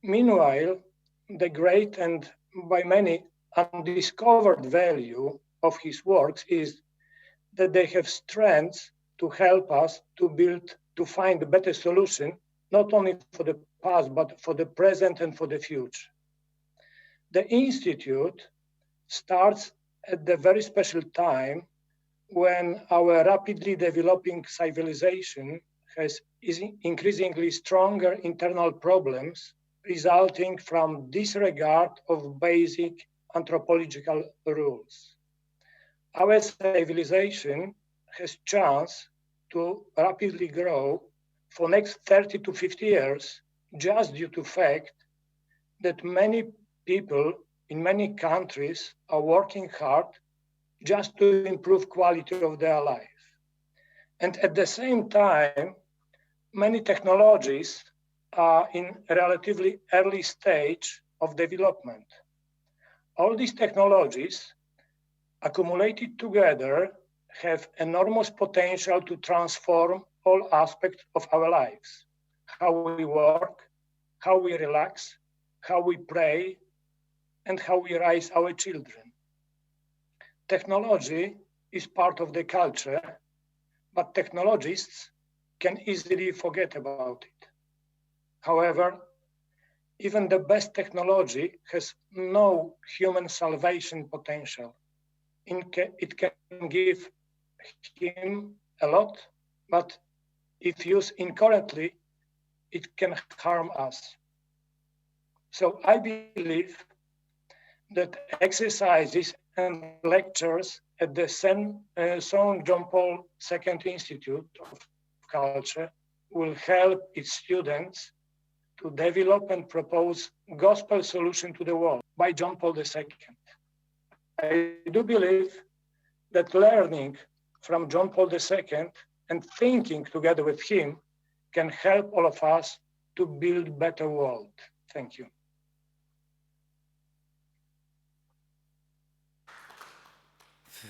Meanwhile, the great and by many undiscovered value of his works is that they have strengths to help us to find a better solution, not only for the past, but for the present and for the future. The Institute starts at the very special time when our rapidly developing civilization has increasingly stronger internal problems resulting from disregard of basic anthropological rules. Our civilization has chance to rapidly grow for next 30 to 50 years just due to fact that many people in many countries are working hard just to improve quality of their life. And at the same time, many technologies are in a relatively early stage of development. All these technologies accumulated together have enormous potential to transform all aspects of our lives. How we work, how we relax, how we pray, and how we raise our children. Technology is part of the culture, but technologists can easily forget about it. However, even the best technology has no human salvation potential. It can give him a lot, but if used incorrectly, it can harm us. So I believe that exercises and lectures at the St. John Paul II Institute of Culture will help its students to develop and propose gospel solution to the world by John Paul II. I do believe that learning from John Paul II and thinking together with him can help all of us to build a better world. Thank you.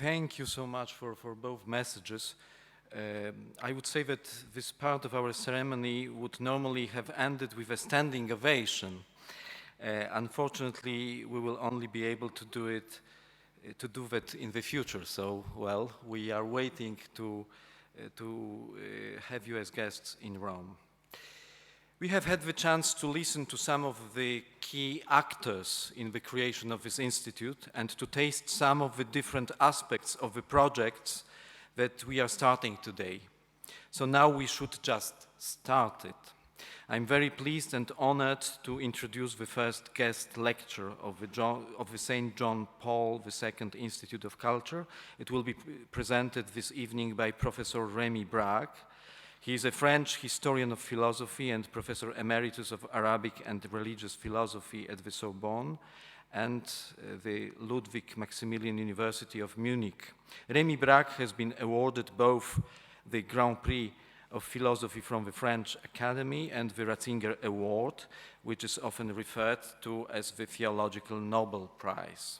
Thank you so much for both messages. I would say that this part of our ceremony would normally have ended with a standing ovation. Unfortunately, we will only be able to do that in the future. So, well, we are waiting to have you as guests in Rome. We have had the chance to listen to some of the key actors in the creation of this institute and to taste some of the different aspects of the projects that we are starting today. So now we should just start it. I'm very pleased and honored to introduce the first guest lecturer of the St. John Paul II Institute of Culture. It will be presented this evening by Professor Rémy Braque. He is a French historian of philosophy and Professor Emeritus of Arabic and Religious Philosophy at the Sorbonne and the Ludwig Maximilian University of Munich. Rémy Braque has been awarded both the Grand Prix of Philosophy from the French Academy and the Ratzinger Award, which is often referred to as the Theological Nobel Prize.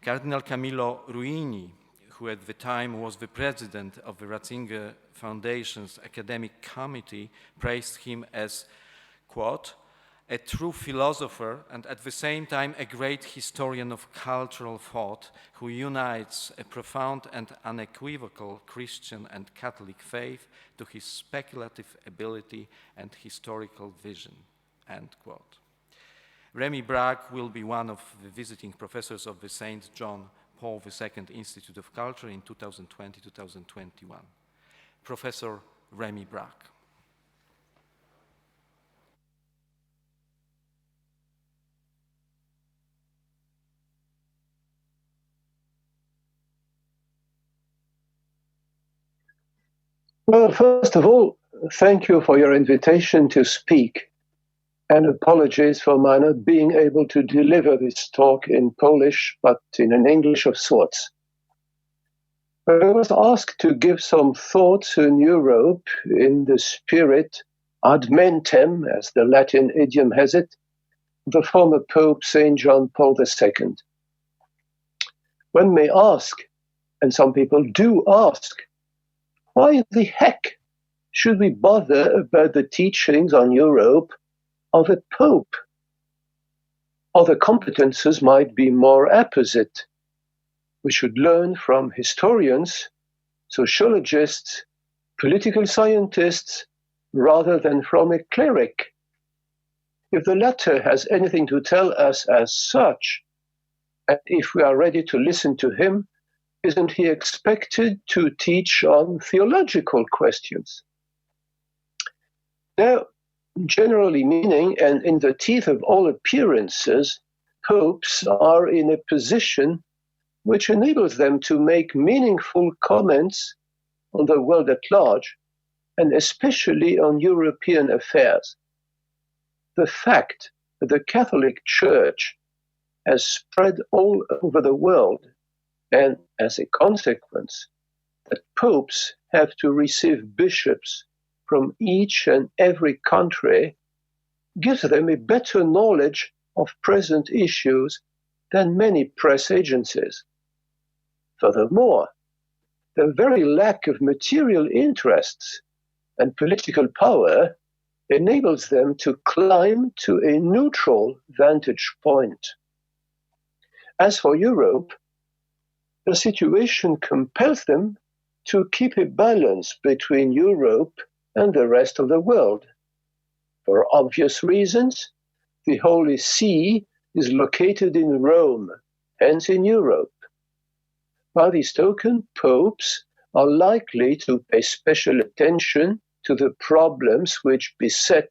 Cardinal Camillo Ruini, who at the time was the president of the Ratzinger Foundation's academic committee, praised him as, quote, a true philosopher and at the same time a great historian of cultural thought who unites a profound and unequivocal Christian and Catholic faith to his speculative ability and historical vision, end quote. Rémy Braque will be one of the visiting professors of the St. John Paul II Institute of Culture in 2020-2021. Professor Rémy Braque. Well, first of all, thank you for your invitation to speak, and apologies for my not being able to deliver this talk in Polish, but in an English of sorts. I was asked to give some thoughts on Europe in the spirit ad mentem, as the Latin idiom has it, of the former Pope St. John Paul II. One may ask, and some people do ask, why the heck should we bother about the teachings on Europe of a pope? Other competences might be more apposite. We should learn from historians, sociologists, political scientists, rather than from a cleric. If the latter has anything to tell us as such, and if we are ready to listen to him, isn't he expected to teach on theological questions? Now, generally meaning, and in the teeth of all appearances, popes are in a position which enables them to make meaningful comments on the world at large, and especially on European affairs. The fact that the Catholic Church has spread all over the world, and as a consequence, that popes have to receive bishops from each and every country, gives them a better knowledge of present issues than many press agencies. Furthermore, the very lack of material interests and political power enables them to climb to a neutral vantage point. As for Europe, the situation compels them to keep a balance between Europe and the rest of the world. For obvious reasons, the Holy See is located in Rome, hence in Europe. By this token, popes are likely to pay special attention to the problems which beset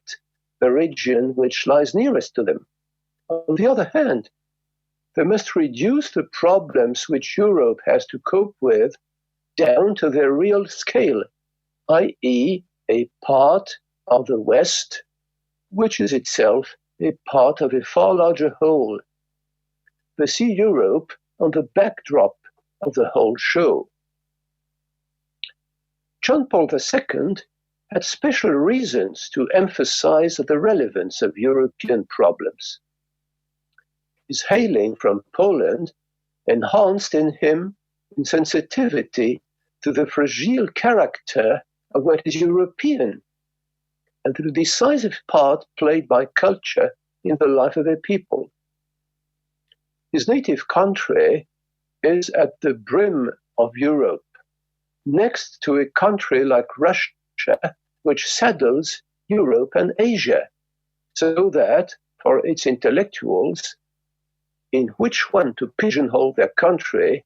the region which lies nearest to them. On the other hand, they must reduce the problems which Europe has to cope with down to their real scale, i.e., a part of the West, which is itself a part of a far larger whole. They see Europe on the backdrop of the whole show. John Paul II had special reasons to emphasize the relevance of European problems. His hailing from Poland enhanced in him sensitivity to the fragile character of what is European and to the decisive part played by culture in the life of a people. His native country is at the brim of Europe, next to a country like Russia, which saddles Europe and Asia, so that for its intellectuals, in which one to pigeonhole their country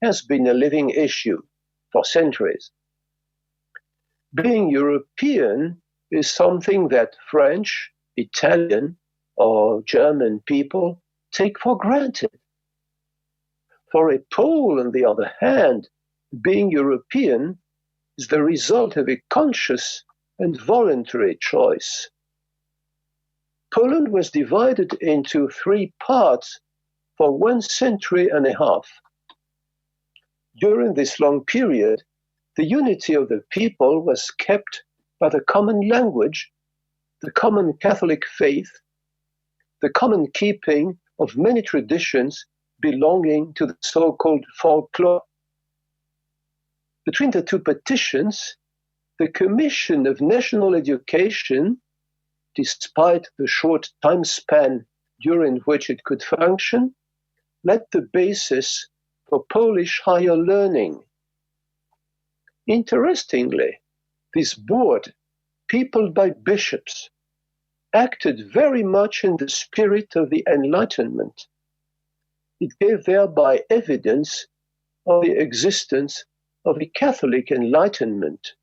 has been a living issue for centuries. Being European is something that French, Italian, or German people take for granted. For a Pole, on the other hand, being European is the result of a conscious and voluntary choice. Poland was divided into 3 parts for 1 century and a half. During this long period, the unity of the people was kept by the common language, the common Catholic faith, the common keeping of many traditions belonging to the so-called folklore. Between the 2 petitions, the Commission of National Education, despite the short time span during which it could function, laid the basis for Polish higher learning. Interestingly, this board, peopled by bishops, acted very much in the spirit of the Enlightenment. It gave thereby evidence of the existence of a Catholic Enlightenment,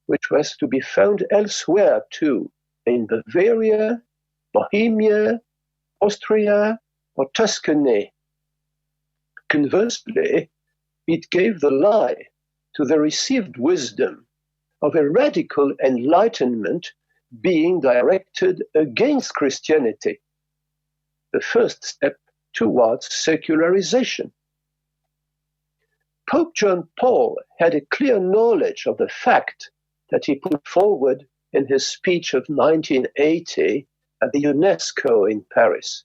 which was to be found elsewhere too, in Bavaria, Bohemia, Austria, or Tuscany. Conversely, it gave the lie to the received wisdom of a radical Enlightenment being directed against Christianity, the first step towards secularization. Pope John Paul had a clear knowledge of the fact that he put forward in his speech of 1980 at the UNESCO in Paris.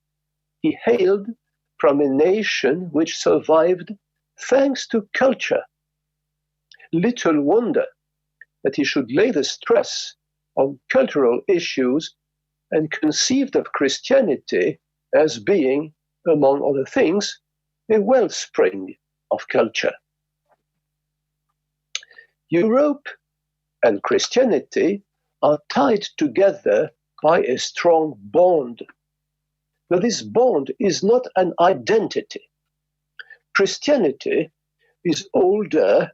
He hailed from a nation which survived thanks to culture. Little wonder that he should lay the stress on cultural issues and conceived of Christianity as being, among other things, a wellspring of culture. Europe and Christianity are tied together by a strong bond. But this bond is not an identity. Christianity is older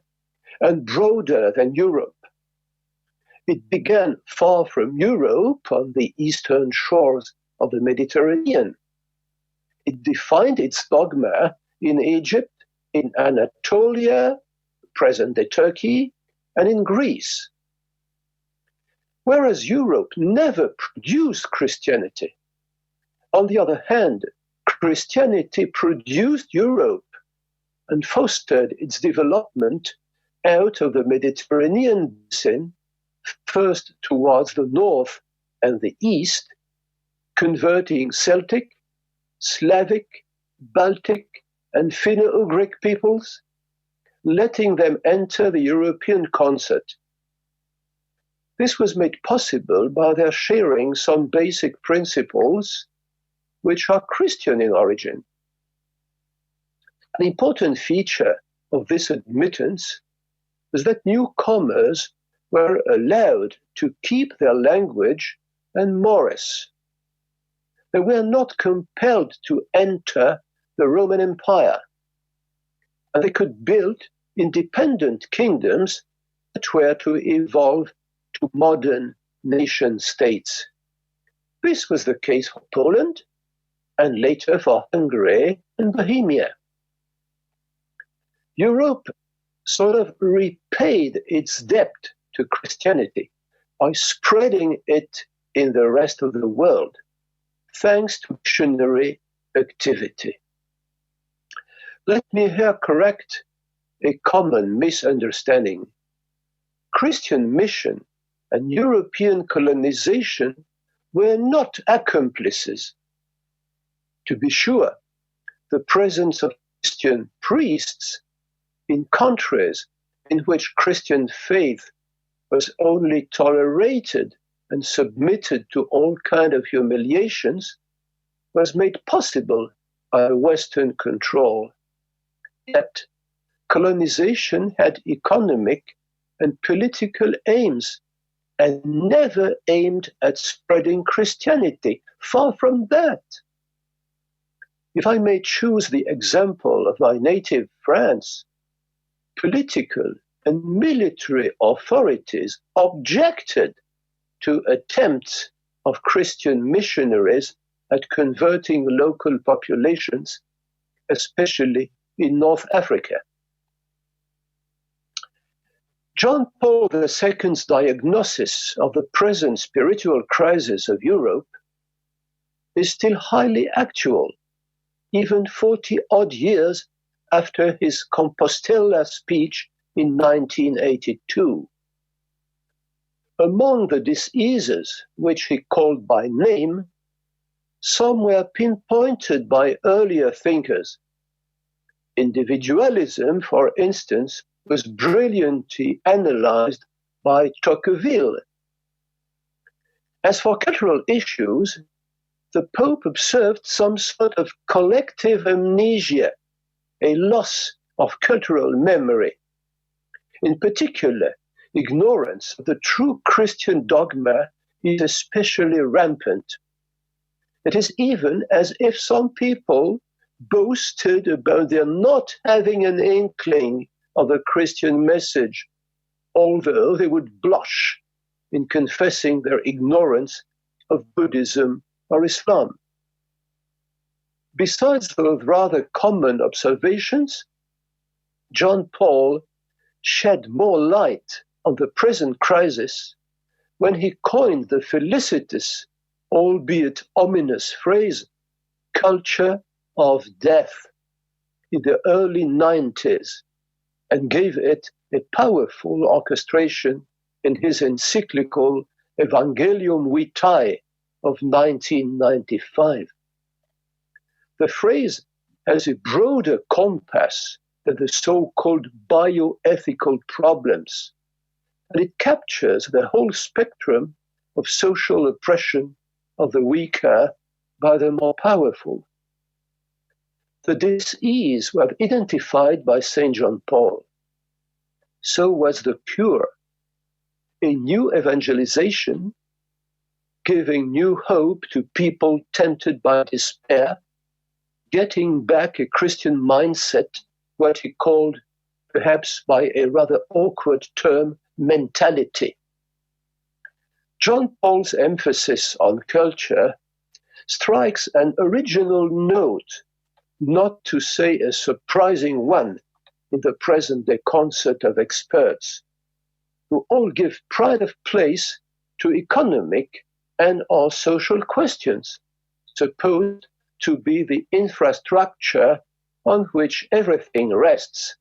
and broader than Europe. It began far from Europe on the eastern shores of the Mediterranean. It defined its dogma in Egypt, in Anatolia, present-day Turkey, and in Greece. Whereas Europe never produced Christianity, on the other hand, Christianity produced Europe and fostered its development out of the Mediterranean basin, first towards the north and the east, converting Celtic, Slavic, Baltic, and Finno-Ugric peoples, letting them enter the European concert. This was made possible by their sharing some basic principles which are Christian in origin. An important feature of this admittance was that newcomers were allowed to keep their language and mores. They were not compelled to enter the Roman Empire, and they could build independent kingdoms that were to evolve to modern nation states. This was the case for Poland, and later for Hungary and Bohemia. Europe sort of repaid its debt to Christianity by spreading it in the rest of the world, thanks to missionary activity. Let me here correct a common misunderstanding. Christian mission and European colonization were not accomplices. To be sure, the presence of Christian priests in countries in which Christian faith was only tolerated and submitted to all kinds of humiliations was made possible by Western control. Yet, colonization had economic and political aims and never aimed at spreading Christianity. Far from that. If I may choose the example of my native France, political and military authorities objected to attempts of Christian missionaries at converting local populations, especially in North Africa. John Paul II's diagnosis of the present spiritual crisis of Europe is still highly actual, even 40-odd years after his Compostela speech in 1982. Among the diseases which he called by name, some were pinpointed by earlier thinkers. Individualism, for instance, was brilliantly analyzed by Tocqueville. As for cultural issues, the Pope observed some sort of collective amnesia, a loss of cultural memory. In particular, ignorance of the true Christian dogma is especially rampant. It is even as if some people boasted about their not having an inkling of the Christian message, although they would blush in confessing their ignorance of Buddhism or Islam. Besides those rather common observations, John Paul shed more light on the present crisis when he coined the felicitous, albeit ominous phrase, culture of death, in the early 90s, and gave it a powerful orchestration in his encyclical Evangelium Vitae of 1995. The phrase has a broader compass than the so-called bioethical problems, and it captures the whole spectrum of social oppression of the weaker by the more powerful. The disease was identified by St. John Paul. So was the cure, a new evangelization, giving new hope to people tempted by despair, getting back a Christian mindset, what he called, perhaps by a rather awkward term, mentality. John Paul's emphasis on culture strikes an original note, not to say a surprising one, in the present-day concert of experts, who all give pride of place to economic and or social questions, supposed to be the infrastructure on which everything rests.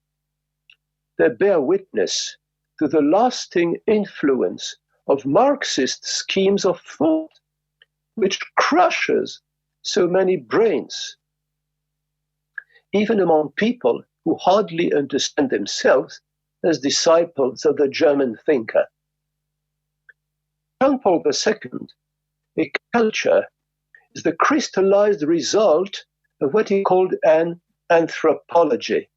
They bear witness to the lasting influence of Marxist schemes of thought, which crushes so many brains, even among people who hardly understand themselves as disciples of the German thinker. John Paul II, a culture, is the crystallized result of what he called an anthropology.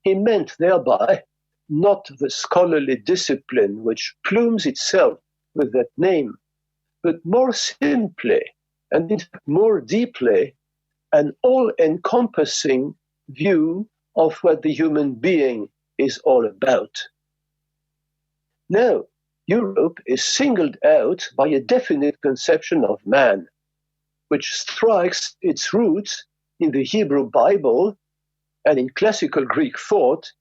He meant thereby not the scholarly discipline which plumes itself with that name, but more simply, and in fact more deeply, an all-encompassing view of what the human being is all about. Now, Europe is singled out by a definite conception of man, which strikes its roots in the Hebrew Bible and in classical Greek thought,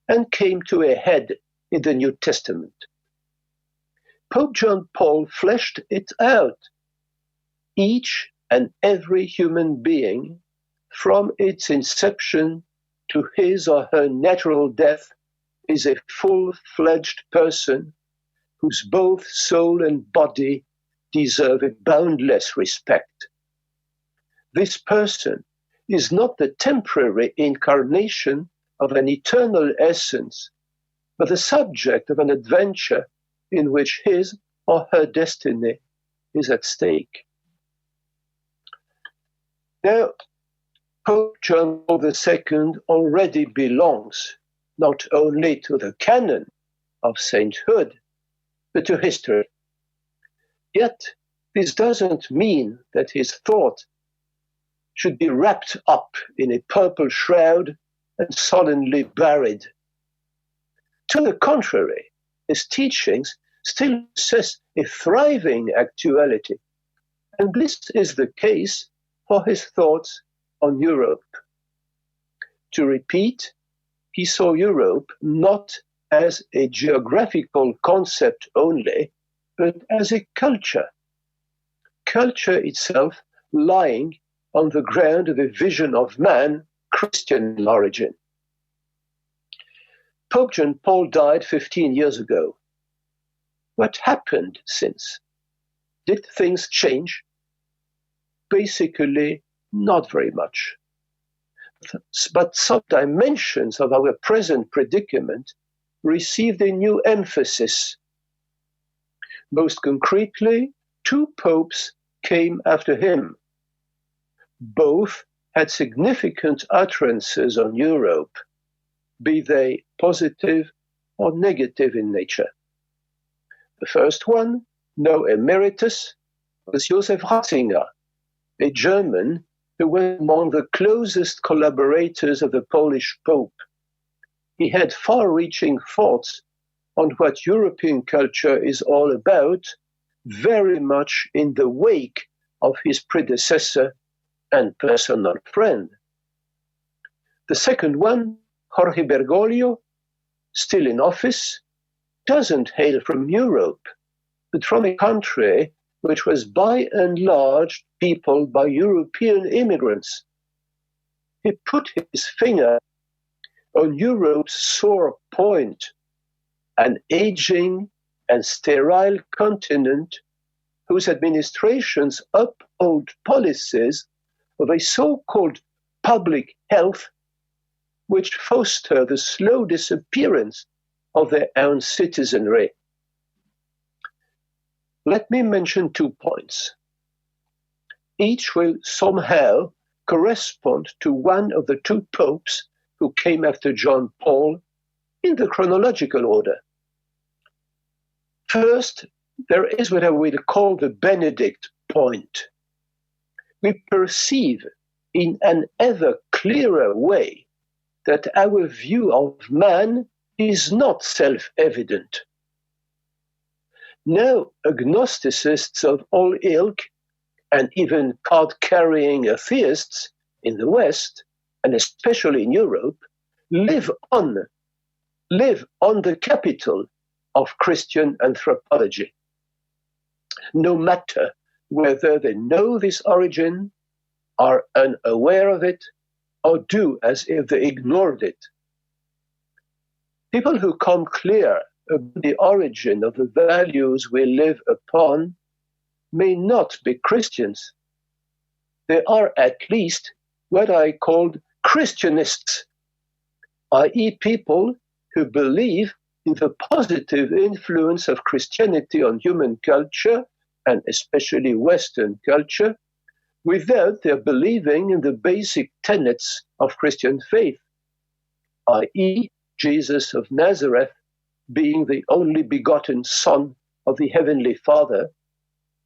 and came to a head in the New Testament. Pope John Paul fleshed it out. Each and every human being, from its inception to his or her natural death, is a full-fledged person whose both soul and body deserve a boundless respect. This person is not the temporary incarnation of an eternal essence, but the subject of an adventure in which his or her destiny is at stake. Now, Pope John Paul II already belongs not only to the canon of sainthood, but to history. Yet, this doesn't mean that his thought should be wrapped up in a purple shroud and solemnly buried. To the contrary, his teachings still possess a thriving actuality. And this is the case for his thoughts on Europe. To repeat, he saw Europe not as a geographical concept only, but as a culture. Culture itself lying on the ground of a vision of man, Christian in origin. Pope John Paul died 15 years ago. What happened since? Did things change? Basically, not very much. But some dimensions of our present predicament received a new emphasis. Most concretely, 2 popes came after him. Both had significant utterances on Europe, be they positive or negative in nature. The first one, now emeritus, was Joseph Ratzinger, a German who was among the closest collaborators of the Polish Pope. He had far-reaching thoughts on what European culture is all about, very much in the wake of his predecessor and personal friend. The second one, Jorge Bergoglio, still in office, doesn't hail from Europe, but from a country which was by and large peopled by European immigrants. He put his finger on Europe's sore point, an aging and sterile continent whose administrations uphold policies of a so-called public health which foster the slow disappearance of their own citizenry. Let me mention 2 points. Each will somehow correspond to one of the 2 popes who came after John Paul in the chronological order. First, there is what I will call the Benedict point. We perceive in an ever clearer way that our view of man is not self-evident. Now, agnosticists of all ilk, and even card-carrying atheists in the West, and especially in Europe, live on the capital of Christian anthropology. No matter whether they know this origin, are unaware of it, or do as if they ignored it. People who come clear about the origin of the values we live upon may not be Christians. They are at least what I called Christianists, i.e. people who believe in the positive influence of Christianity on human culture, and especially Western culture, without their believing in the basic tenets of Christian faith, i.e. Jesus of Nazareth being the only begotten Son of the Heavenly Father,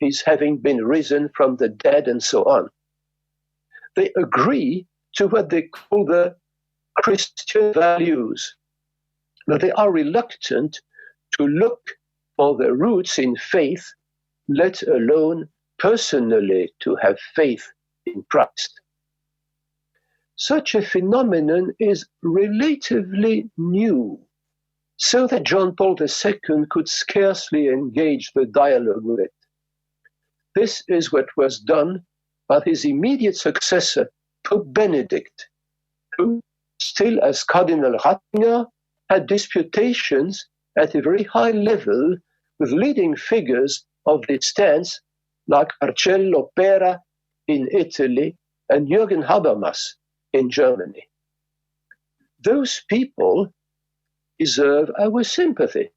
his having been risen from the dead, and so on. They agree to what they call the Christian values, but they are reluctant to look for their roots in faith, let alone personally to have faith in Christ. Such a phenomenon is relatively new, so that John Paul II could scarcely engage the dialogue with it. This is what was done by his immediate successor, Pope Benedict, who, still as Cardinal Ratzinger, had disputations at a very high level with leading figures of this stance like Marcello Pera in Italy and Jürgen Habermas in Germany. Those people deserve our sympathy,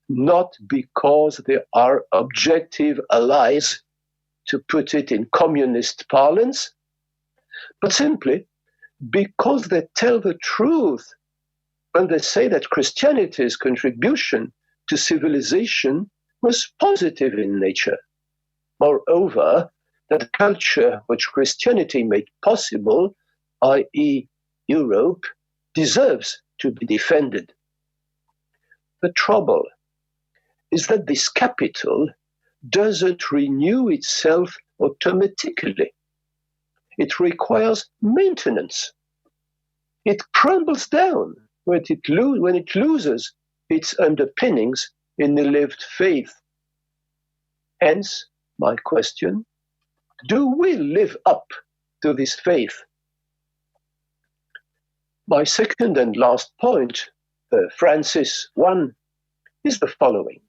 not because they are objective allies, to put it in communist parlance, but simply because they tell the truth when they say that Christianity's contribution to civilization was positive in nature. Moreover, that culture which Christianity made possible, i.e. Europe, deserves to be defended. The trouble is that this capital doesn't renew itself automatically. It requires maintenance. It crumbles down when it loses its underpinnings in the lived faith. Hence, my question, do we live up to this faith? My second and last point, Francis I, is the following.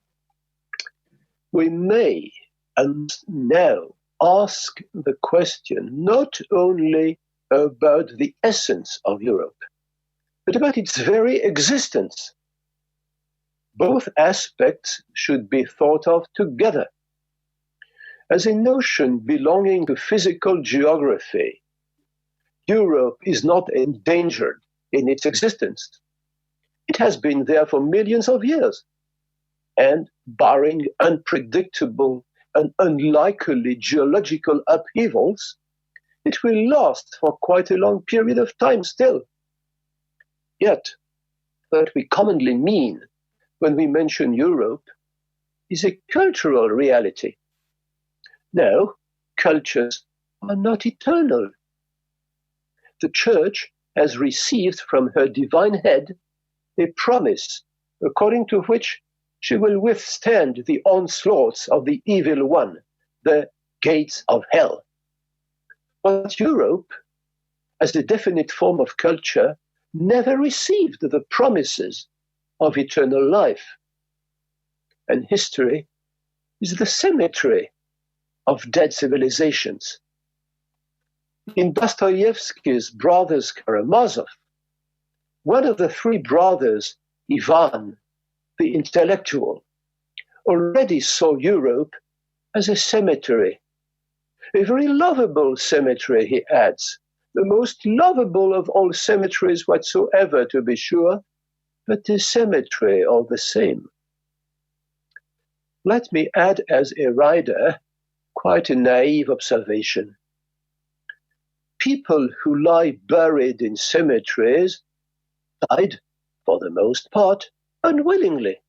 We may and now ask the question not only about the essence of Europe, but about its very existence. Both aspects should be thought of together. As a notion belonging to physical geography, Europe is not endangered in its existence. It has been there for millions of years, and barring unpredictable and unlikely geological upheavals, it will last for quite a long period of time still. Yet, what we commonly mean when we mention Europe is a cultural reality. No, cultures are not eternal. The Church has received from her divine head a promise according to which she will withstand the onslaughts of the evil one, the gates of hell. But Europe, as a definite form of culture, never received the promises of eternal life. And history is the cemetery of dead civilizations. In Dostoevsky's Brothers Karamazov, one of the three brothers, Ivan, the intellectual, already saw Europe as a cemetery. A very lovable cemetery, he adds, the most lovable of all cemeteries whatsoever, to be sure, but a cemetery all the same. Let me add as a rider quite a naive observation. People who lie buried in cemeteries died, for the most part, unwillingly.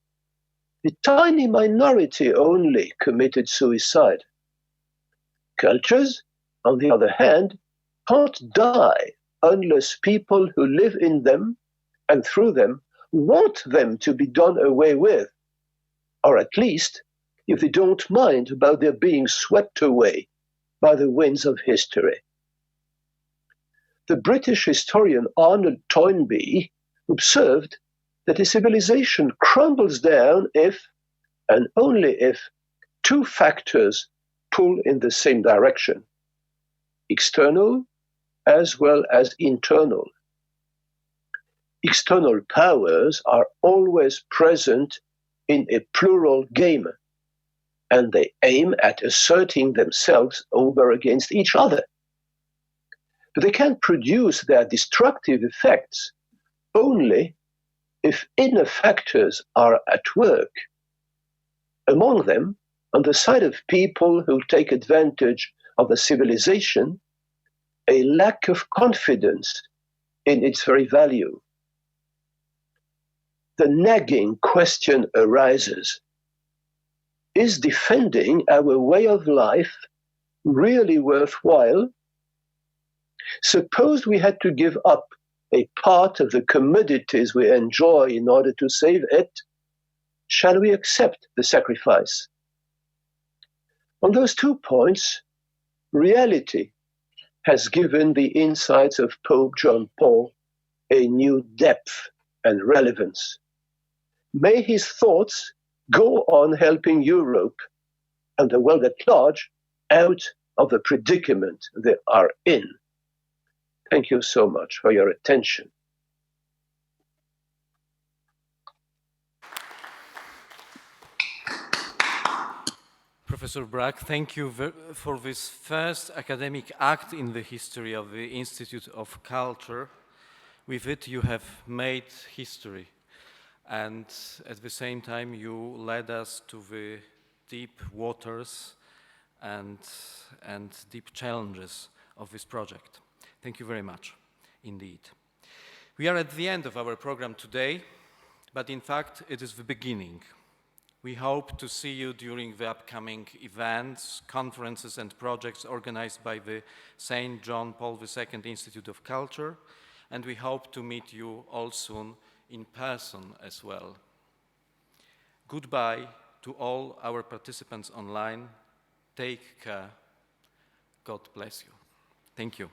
A tiny minority only committed suicide. Cultures, on the other hand, can't die unless people who live in them and through them want them to be done away with, or at least if they don't mind about their being swept away by the winds of history. The British historian Arnold Toynbee observed that a civilization crumbles down if, and only if, two factors pull in the same direction, external as well as internal. External powers are always present in a plural game, and they aim at asserting themselves over against each other. But they can produce their destructive effects only if inner factors are at work. Among them, on the side of people who take advantage of the civilization, a lack of confidence in its very value. The nagging question arises, is defending our way of life really worthwhile? Suppose we had to give up a part of the commodities we enjoy in order to save it, shall we accept the sacrifice? On those 2 points, reality has given the insights of Pope John Paul a new depth and relevance. May his thoughts go on helping Europe and the world at large out of the predicament they are in. Thank you so much for your attention. Professor Bragg, thank you for this first academic act in the history of the Institute of Culture. With it, you have made history, and at the same time, you led us to the deep waters and deep challenges of this project. Thank you very much, indeed. We are at the end of our program today, but in fact, it is the beginning. We hope to see you during the upcoming events, conferences, and projects organized by the St. John Paul II Institute of Culture, and we hope to meet you all soon in person as well. Goodbye to all our participants online. Take care. God bless you. Thank you.